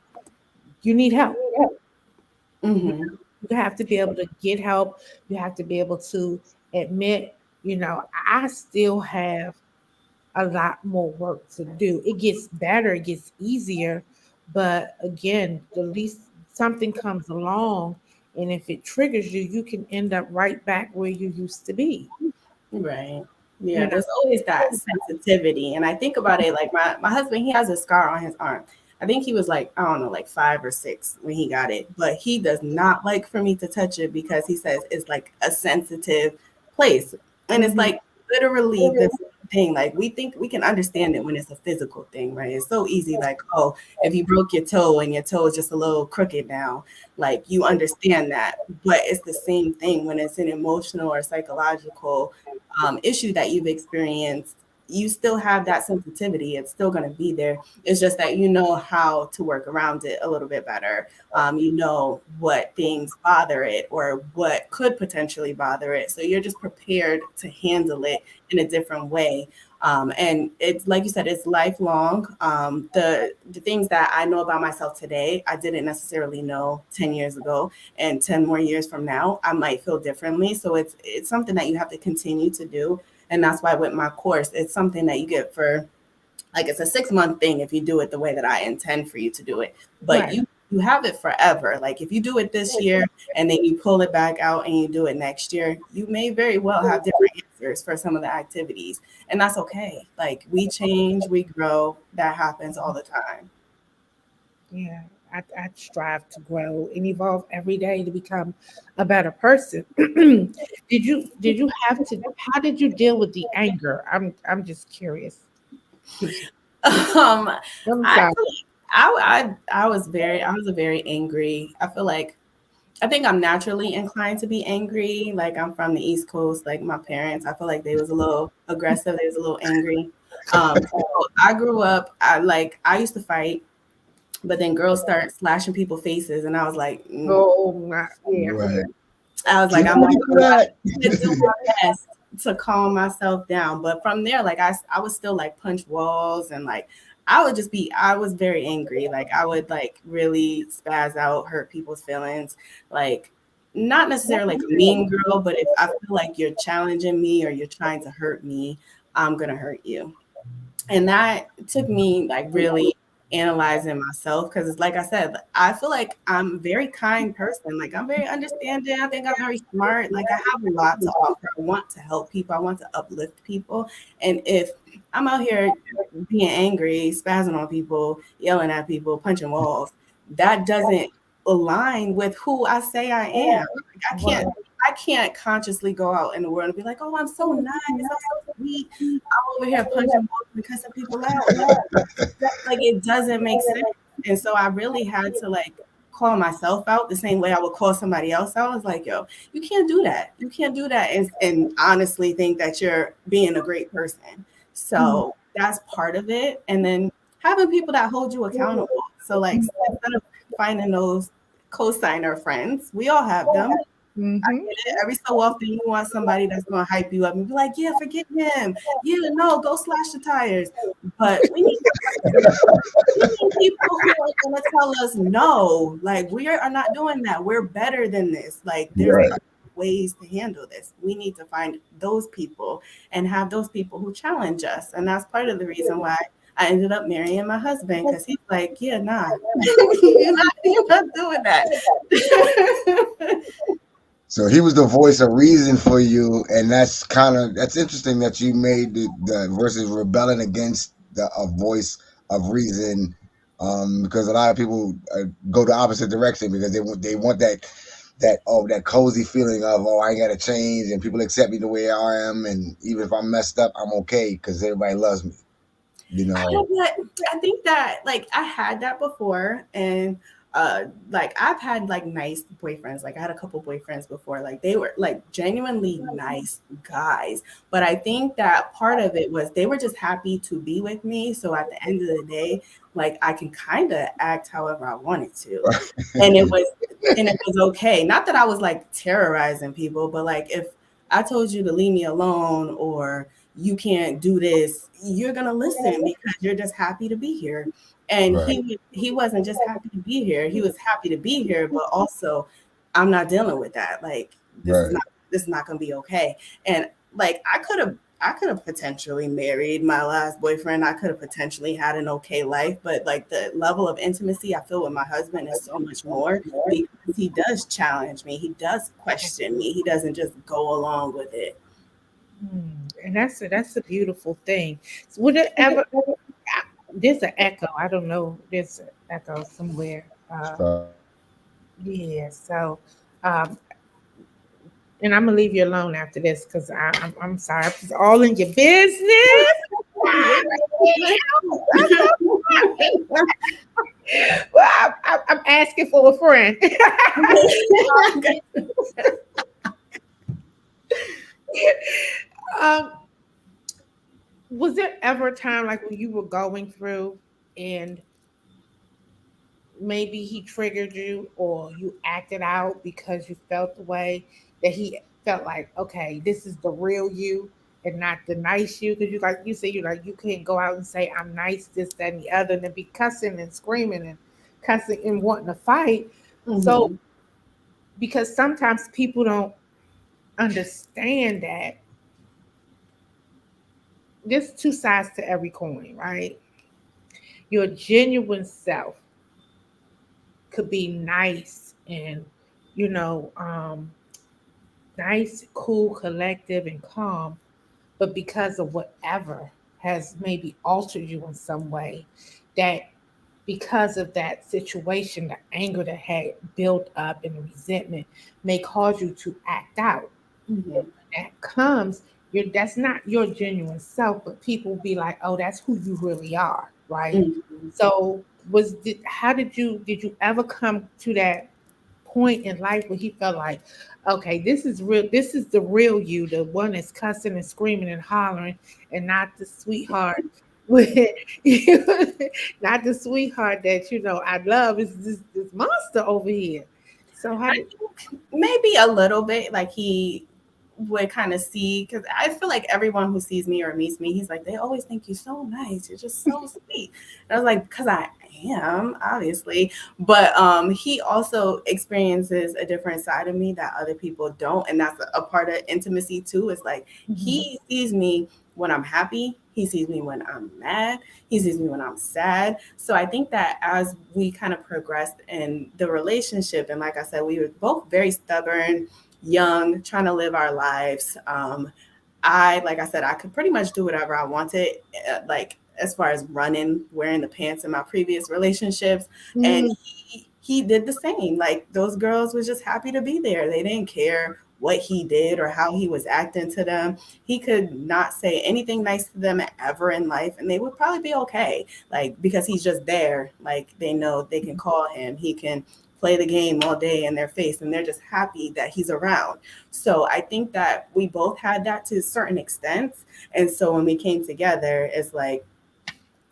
you need help. You Mm-hmm. you have to be able to get help. You have to be able to admit, I still have a lot more work to do. It gets better, it gets easier, but again, the least something comes along, and if it triggers you, you can end up right back where you used to be. Right. Yeah, You know, there's always that sensitivity. And I think about it like my husband, he has a scar on his arm. I think he was like, I don't know, like 5 or 6 when he got it. But he does not like for me to touch it because he says it's like a sensitive place. And it's hmm like literally the same thing. Like we think we can understand it when it's a physical thing, right? It's so easy, like, oh, if you broke your toe and your toe is just a little crooked now, like you understand that. But it's the same thing when it's an emotional or psychological issue that you've experienced. You still have that sensitivity. It's still going to be there. It's just that you know how to work around it a little bit better. You know what things bother it or what could potentially bother it. So you're just prepared to handle it in a different way. And it's like you said, it's lifelong. The things that I know about myself today, I didn't necessarily know 10 years ago, and 10 more years from now, I might feel differently. So it's something that you have to continue to do. And that's why with my course, it's something that you get for like it's a 6 month thing if you do it the way that I intend for you to do it. But right. you have it forever. Like if you do it this year and then you pull it back out and you do it next year, you may very well have different answers for some of the activities. And that's okay. Like we change, we grow. That happens all the time. Yeah, I strive to grow and evolve every day to become a better person. Did you have to? How did you deal with the anger? I'm just curious. Um, I'm I sorry. I was a very angry. I think I'm naturally inclined to be angry. Like I'm from the East Coast. Like my parents, I feel like they was a little aggressive. They was a little angry. So I grew up. I used to fight, but then girls start slashing people faces, and I was like, Oh my, yeah. Right. I was like, Get I'm ready for that. gonna do my best to calm myself down. But from there, like I would still like punch walls and like I was very angry. Like I would like really spaz out, hurt people's feelings. Like not necessarily like a mean girl, but if I feel like you're challenging me or you're trying to hurt me, I'm gonna hurt you. And that took me like really analyzing myself because it's like I said, I feel like I'm a very kind person. Like I'm very understanding. I think I'm very smart. Like I have a lot to offer. I want to help people. I want to uplift people. And if I'm out here being angry, spazzing on people, yelling at people, punching walls, that doesn't align with who I say I am. Like Right. I can't consciously go out in the world and be like, oh, I'm so nice, I'm so sweet. I'm over here punching walls because some people out. Like it doesn't make sense. And so I really had to like call myself out the same way I would call somebody else out. I was like, yo, you can't do that. You can't do that and honestly think that you're being a great person. Mhm. So that's part of it. And then having people that hold you accountable. So like instead of finding those co-signer friends, we all have them. Mhm. Every so often you want somebody that's gonna hype you up and be like, yeah, forget him. Yeah, no, go slash the tires. But we need people who are gonna tell us no, like we are not doing that. We're better than this. Like there's Right. other ways to handle this. We need to find those people and have those people who challenge us. And that's part of the reason why I ended up marrying my husband because he's like, yeah, nah, you're not doing that. So he was the voice of reason for you, and that's interesting that you made the versus rebelling against a voice of reason, because a lot of people go the opposite direction because they want that cozy feeling of, oh, I ain't gotta change and people accept me the way I am, and even if I'm messed up I'm okay because everybody loves me, you You know know. what? I think that like I had that before, and like I've had like nice boyfriends. Like I had a couple boyfriends before. Like they were like genuinely nice guys. But I think that part of it was they were just happy to be with me. So at the end of the day, like I can kind of act however I wanted to. And it was okay. Not that I was like terrorizing people, but like if I told you to leave me alone or you can't do this, you're gonna listen because you're just happy to be here. And Right. he wasn't just happy to be here. He was happy to be here, but also I'm not dealing with that. Like Right. this is not gonna be okay. And like I could have potentially married my last boyfriend. I could have potentially had an okay life, but like the level of intimacy I feel with my husband is so much more because he does challenge me. He does question me. He doesn't just go along with it. And that's a beautiful thing. So would it ever? There's an echo. I don't know. There's an echo somewhere. Stop. Yeah. So, um, and I'm gonna leave you alone after this because I'm sorry. It's all in your business. Well, I'm asking for a friend. um, was there ever a time like when you were going through and maybe he triggered you or you acted out because you felt the way that he felt like, okay, this is the real you and not the nice you? Because you like you say you like you can't go out and say I'm nice, this, that, and the other, and then be cussing and screaming and cussing and wanting to fight. So Mhm. because sometimes people don't understand that there's two sides to every coin, right? Your genuine self could be nice and you know nice, cool, collective, and calm, but because of whatever has maybe altered you in some way, that because of that situation, the anger that had built up and the resentment may cause you to act out. And Mhm. when that comes, that's not your genuine self, but people be like, "Oh, that's who you really are," right? Mhm. So, how did you ever come to that point in life where he felt like, okay, this is real. This is the real you, the one that's cussing and screaming and hollering, and not the sweetheart with not the sweetheart that I love. Is this monster over here? So how I did? think maybe a little bit like he would kind of see because I feel like everyone who sees me or meets me, he's like, they always think you're so nice. You're just so sweet. And I was like, because I am, obviously. But he also experiences a different side of me that other people don't. And that's a part of intimacy too. Is like Mhm. he sees me when I'm happy, he sees me when I'm mad, he sees me when I'm sad. So I think that as we kind of progressed in the relationship, and like I said, we were both very stubborn, young, trying to live our lives. Like I said, I could pretty much do whatever I wanted, like as far as running, wearing the pants in my previous relationships. And Mm, he did the same. Like those girls was just happy to be there. They didn't care what he did or how he was acting to them. He could not say anything nice to them ever in life, and they would probably be okay. Like because he's just there. Like they know they can call him. He can play the game all day in their face, and they're just happy that he's around. So I think that we both had that to certain extents. And so when we came together, it's like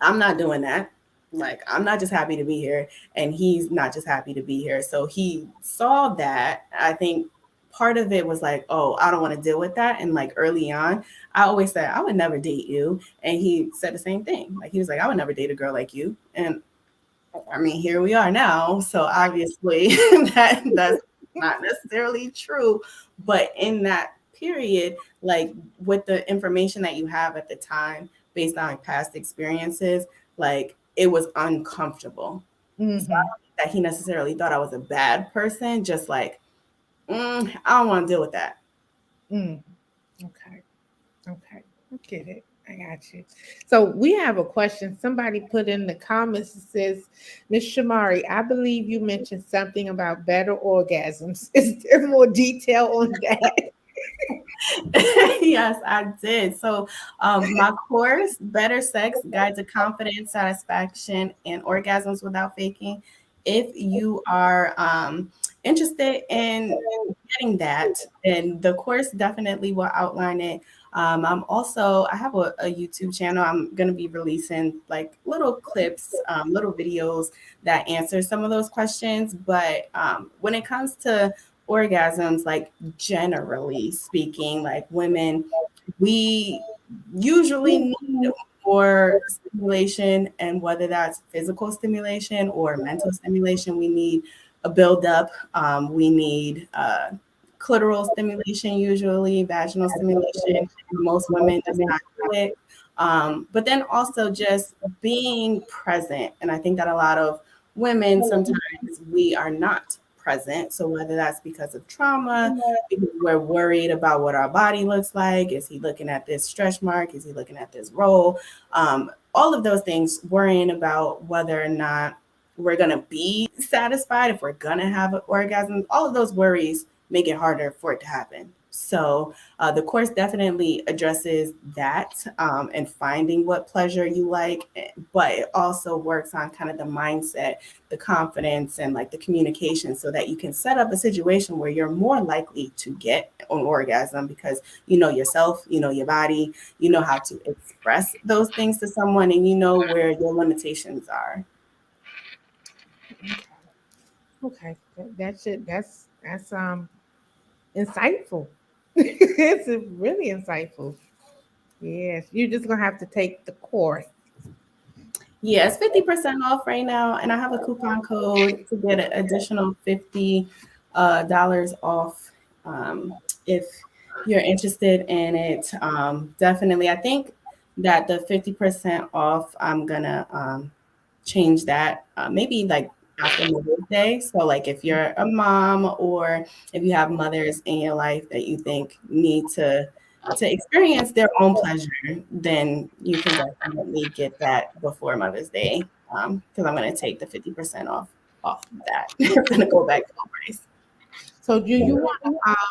I'm not doing that. Like, I'm not just happy to be here, and he's not just happy to be here. So he saw that. I think part of it was like, oh, I don't want to deal with that. And like early on, I always said, I would never date you. And he said the same thing. Like, he was like, I would never date a girl like you. And I mean, here we are now. So obviously, that's not necessarily true. But in that period, like with the information that you have at the time, based on like, past experiences, like it was uncomfortable. So I mhm, don't think that he necessarily thought I was a bad person. Just like, I don't want to deal with that. mm. Okay. Okay. I get it. I got you. So we have a question. Somebody put in the comments. It says, Miss Shamari, I believe you mentioned something about better orgasms. Is there more detail on that? Yes, I did. So, my course, Better Sex Guide to Confidence, Satisfaction, and Orgasms Without Faking, if you are interested in getting that, then the course definitely will outline it. I have a YouTube channel. I'm going to be releasing like little clips, little videos that answer some of those questions. But when it comes to orgasms, like generally speaking, like women, we usually need more stimulation, and whether that's physical stimulation or mental stimulation, we need a buildup. We need clitoral stimulation, usually vaginal stimulation. Most women does not do it. But then also just being present, and I think that a lot of women sometimes we are not present. So whether that's because of trauma, because we're worried about what our body looks like. Is he looking at this stretch mark? Is he looking at this roll? All of those things, worrying about whether or not we're going to be satisfied, if we're going to have an orgasm, all of those worries make it harder for it to happen. So the course definitely addresses that and finding what pleasure you like, but it also works on kind of the mindset, the confidence, and like the communication so that you can set up a situation where you're more likely to get an orgasm because you know yourself, you know your body, you know how to express those things to someone, and you know where your limitations are. Okay, that's it. That's insightful. It's really insightful. Yes, you're just gonna have to take the course. Yeah, it's 50% off right now, and I have a coupon code to get an additional $50 off if you're interested in it. Definitely, I think that the 50% off, I'm gonna change that maybe like after Mother's Day. So, like, if you're a mom or if you have mothers in your life that you think need to experience their own pleasure, then you can definitely get that before Mother's Day. Because I'm going to take the 50% off of that. It's going to go back to the price. So, do you want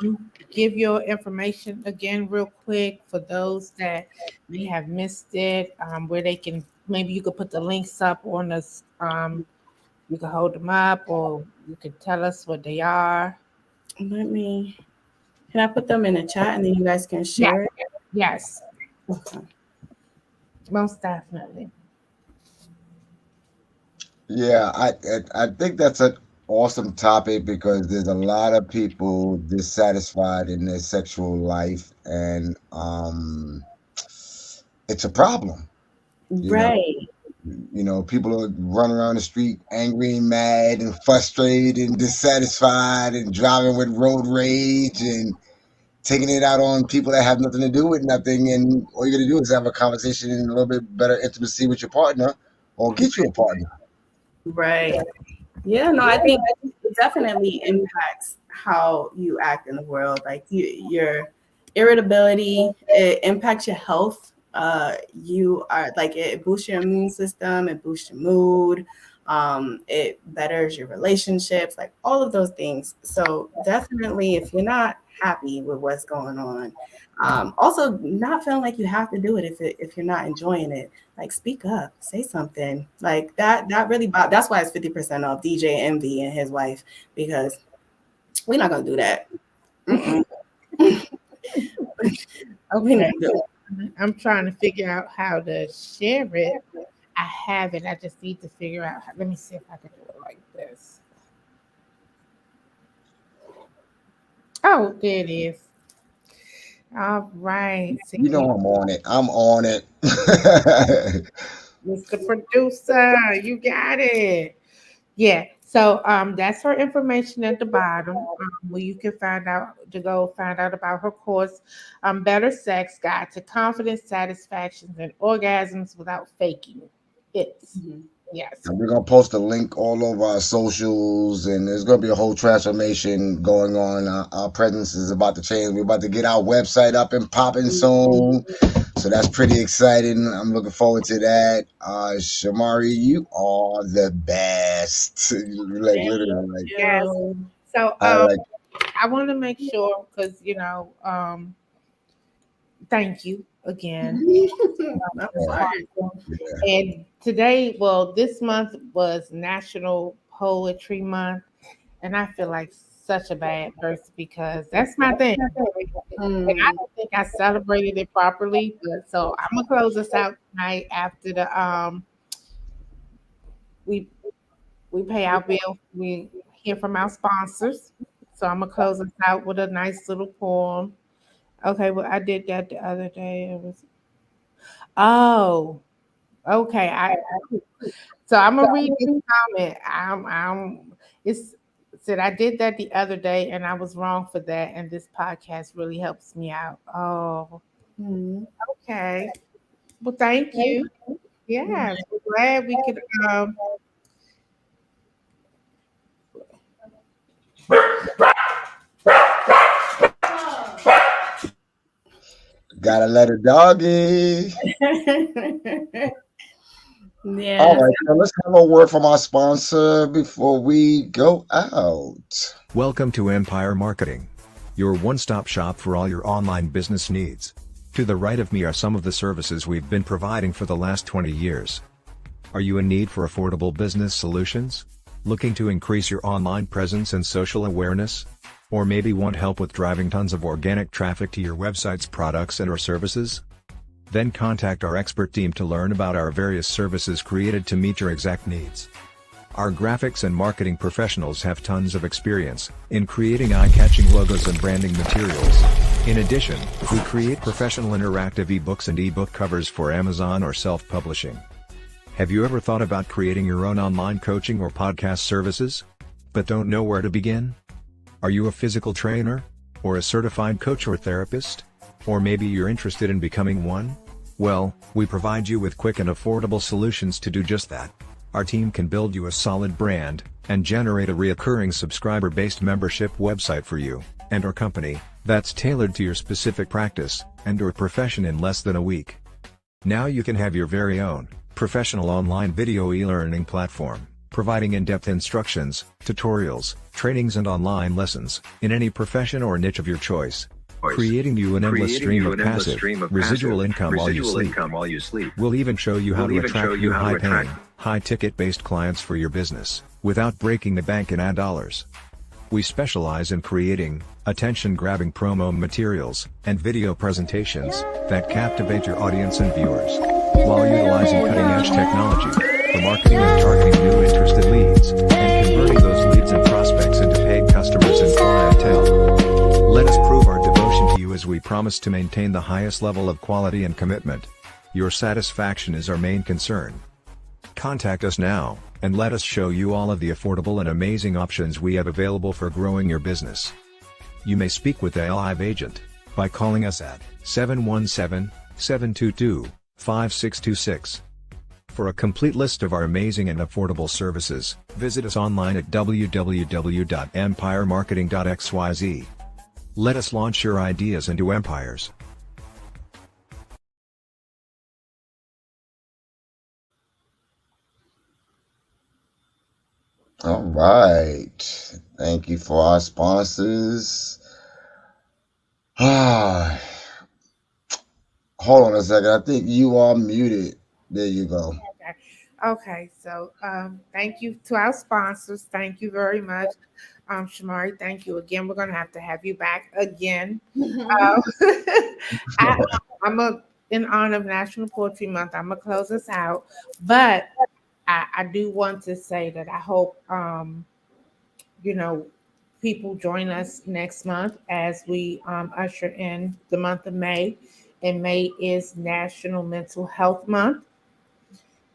to give your information again, real quick, for those that may have missed it, where they can maybe you could put the links up on this. You can hold them up, or you could tell us what they are. Let me, can I put them in the chat and then you guys can Yes, share it? yes, Okay. most definitely. Yeah, I think that's an awesome topic because there's a lot of people dissatisfied in their sexual life, and it's a problem. You know, Right. people are running around the street angry and mad and frustrated and dissatisfied and driving with road rage and taking it out on people that have nothing to do with nothing. And all you got to do is have a conversation and a little bit better intimacy with your partner, or get you a partner. Right. Yeah, no, I think it definitely impacts how you act in the world. Like your irritability, it impacts your health. You are like it boosts your immune system, it boosts your mood, it betters your relationships, like all of those things. So definitely, if you're not happy with what's going on, also not feeling like you have to do it if you're not enjoying it, like speak up, say something like that really that's why it's 50% off DJ Envy and his wife, because we're not gonna do that. Mm-mm. We're not Okay, doing I'm trying to figure out how to share it. I have it. I just need to figure out. Let me see if I can do it like this. Oh, there it is. All right. See, You know I'm on it. I'm on it. Mr. Producer, you got it. Yeah. So that's her information at the bottom, where you can find out to go find out about her course, Better Sex Guide to Confidence, Satisfactions, and Orgasms Without Faking It. Mhm. Yes. And we're gonna post a link all over our socials, and there's gonna be a whole transformation going on. Our presence is about to change. We're about to get our website up and popping soon, so that's pretty exciting. I'm looking forward to that. Shamari, you are the best. Like Thank literally, like Yes. you. So I like. I want to make sure because thank you again. Of Oh, course. yeah. And today, well, this month was National Poetry Month, and I feel like such a bad person because that's my thing. And I Mm, don't think I celebrated it properly. But so I'm gonna close us out tonight after the we we pay our bill. We hear from our sponsors. So I'm gonna close us out with a nice little poem. Okay, well I did that the other day. It was oh okay. I so I'm gonna read this comment. It's said I did that the other day and I was wrong for that, and this podcast really helps me out. Oh, mm. okay. Well, thank you. Yes, we're glad we could. Gotta let it doggy. All Yes. right, so let's have a word from our sponsor before we go out. Welcome to Empire Marketing, your one-stop shop for all your online business needs. To the right of me are some of the services we've been providing for the last 20 years. Are you in need for affordable business solutions? Looking to increase your online presence and social awareness? Or maybe want help with driving tons of organic traffic to your website's products and/or services? Then contact our expert team to learn about our various services created to meet your exact needs. Our graphics and marketing professionals have tons of experience in creating eye-catching logos and branding materials. In addition, we create professional interactive ebooks and ebook covers for Amazon or self-publishing. Have you ever thought about creating your own online coaching or podcast services, but don't know where to begin? Are you a physical trainer? Or a certified coach or therapist? Or maybe you're interested in becoming one? Well, we provide you with quick and affordable solutions to do just that. Our team can build you a solid brand, and generate a reoccurring subscriber-based membership website for you and our company that's tailored to your specific practice and/or profession in less than a week. Now you can have your very own professional online video e-learning platform, providing in-depth instructions, tutorials, trainings and online lessons in any profession or niche of your choice. Creating you an endless stream of passive, residual income while you sleep. We'll even show you how to attract new high-paying, high-ticket-based clients for your business, without breaking the bank in ad dollars. We specialize in creating attention-grabbing promo materials and video presentations that captivate your audience and viewers, while utilizing cutting-edge technology for marketing and targeting new interested leads, and converting those leads and prospects into paid customers and clientele. Let us prove our devotion to you as we promise to maintain the highest level of quality and commitment. Your satisfaction is our main concern. Contact us now, and let us show you all of the affordable and amazing options we have available for growing your business. You may speak with a live agent by calling us at 717-722-5626. For a complete list of our amazing and affordable services, visit us online at www.empiremarketing.xyz. Let us launch your ideas into empires. All right. Thank you for our sponsors. Ah, hold on a second. I think you are muted. There you go. Okay, so thank you to our sponsors. Thank you very much, Shamari. Thank you again. We're gonna have to have you back again. Uh, I, in honor of National Poetry Month. I'm gonna close us out, but I do want to say that I hope you know people join us next month as we usher in the month of May, and May is National Mental Health Month,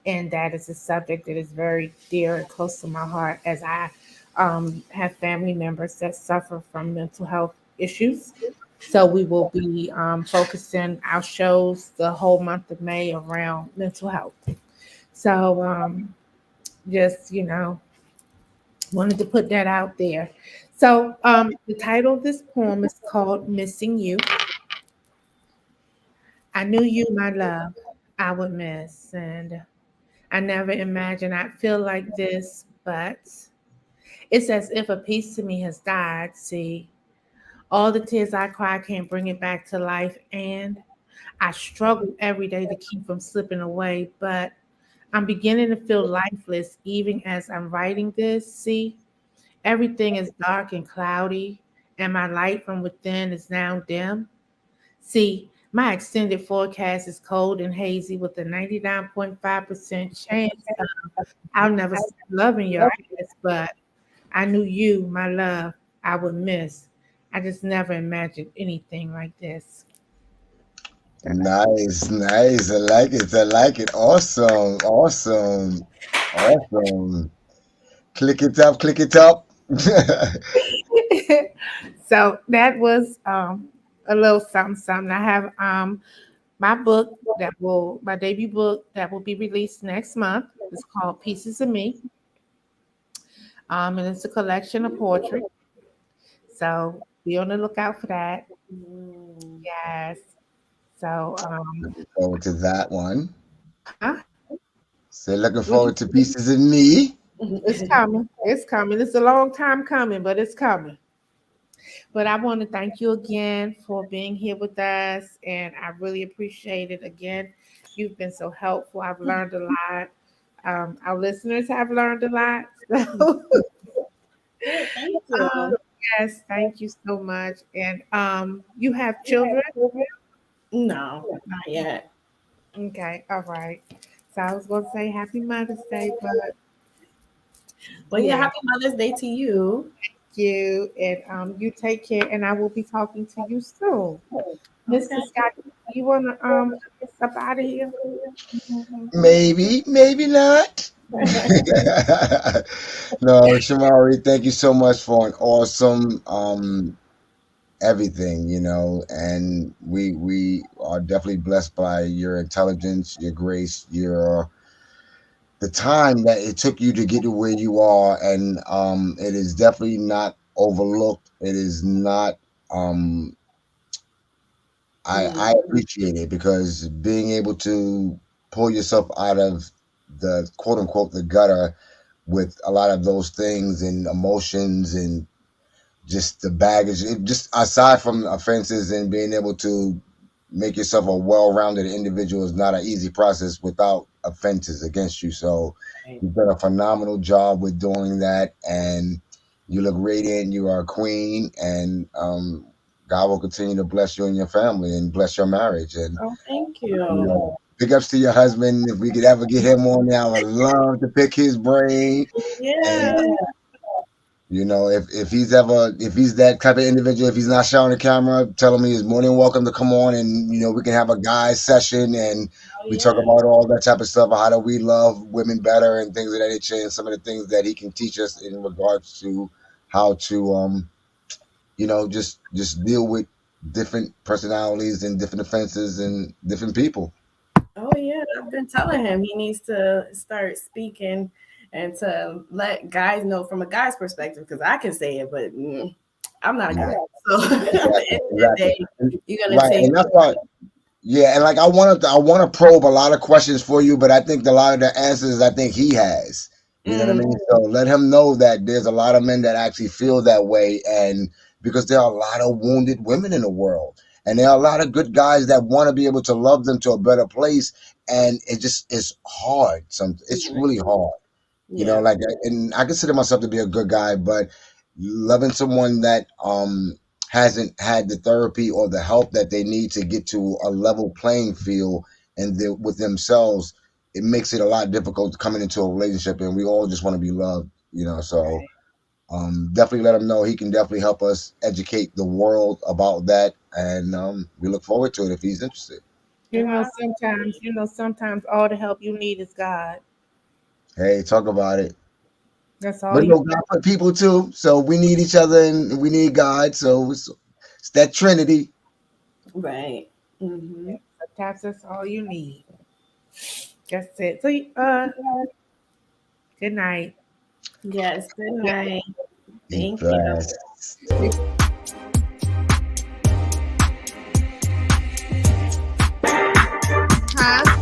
and that is a subject that is very dear and close to my heart as I have family members that suffer from mental health issues. So we will be focusing our shows the whole month of May around mental health. So just wanted to put that out there. So the title of this poem is called "Missing You." I knew you, my love, I would miss, and I never imagined I'd feel like this, but it's as if a piece of me has died. See, all the tears I cry can't bring it back to life, and I struggle every day to keep from slipping away, but I'm beginning to feel lifeless even as I'm writing this. See, everything is dark and cloudy, and my light from within is now dim. See, my extended forecast is cold and hazy with a 99.5% chance I'll never stop loving your ass, but I knew you, my love, I would miss. I just never imagined anything like this. Nice, nice. I like it. I like it. Awesome, awesome, awesome. Click it up, click it up. So that was a little something, something. I have my book my debut book that will be released next month. It's called Pieces of Me, and it's a collection of poetry. So be on the lookout for that. Mm. Yes. So Looking forward to that one. huh? So looking What you, forward to pieces of me. it's coming. It's coming. It's a long time coming, but it's coming. But I want to thank you again for being here with us, and I really appreciate it. Again, you've been so helpful. I've learned a lot. Our listeners have learned a lot. So, Good, thank you. uh, yes, thank you so much. And you have children? No, not yet. Okay, all right. So I was going to say Happy Mother's Day, but Well, yeah, yeah, happy Mother's Day to you. you and you take care, and I will be talking to you soon. Mr. Okay. Scott, you want to get us up out of here? Maybe, maybe not. No, Shamari, thank you so much for an awesome everything, and we are definitely blessed by your intelligence, your grace, your the time that it took you to get to where you are, and it is definitely not overlooked. It is not I Mm, appreciate it because being able to pull yourself out of the quote unquote the gutter with a lot of those things and emotions and just the baggage, just aside from offenses and being able to make yourself a well-rounded individual is not an easy process without offenses against you. So right. you've done a phenomenal job with doing that, and you look radiant. You are a queen, and God will continue to bless you and your family and bless your marriage. And Oh, thank you you. know, big ups to your husband. If we could ever get him on there, I would love to pick his brain. And Yeah. if he's that type of individual, if he's not showing the camera, tell him he's more than welcome to come on, and we can have a guys session and Oh, we talk yeah. about all that type of stuff. How do we love women better and things of that nature, and some of the things that he can teach us in regards to how to just deal with different personalities and different offenses and different people. Oh, yeah. I've been telling him he needs to start speaking and to let guys know from a guy's perspective because I can say it, but I'm not a Yeah, guy. So at the exactly, end of the exactly. day, you're going to Right, take. and that's why. Yeah, and like I want to probe a lot of questions for you, but I think a lot of the answers I think he has. You know what I Mm, mean? So let him know that there's a lot of men that actually feel that way, and because there are a lot of wounded women in the world, and there are a lot of good guys that want to be able to love them to a better place, and it just is hard. It's mm, really hard. yeah. Like, and I consider myself to be a good guy, but loving someone that hasn't had the therapy or the help that they need to get to a level playing field and with themselves, it makes it a lot difficult coming into a relationship, and we all just want to be loved. So Right. definitely let him know he can definitely help us educate the world about that, and we look forward to it if he's interested. You know, Wow. sometimes all the help you need is God. Hey, talk about it. That's all But you. no, God put people too. So we need each other and we need God. So it's that Trinity. Right. Hmm. Sometimes that's all you need. That's it. So, good night. Yes. Good night. Be Thank you. blessed. Huh?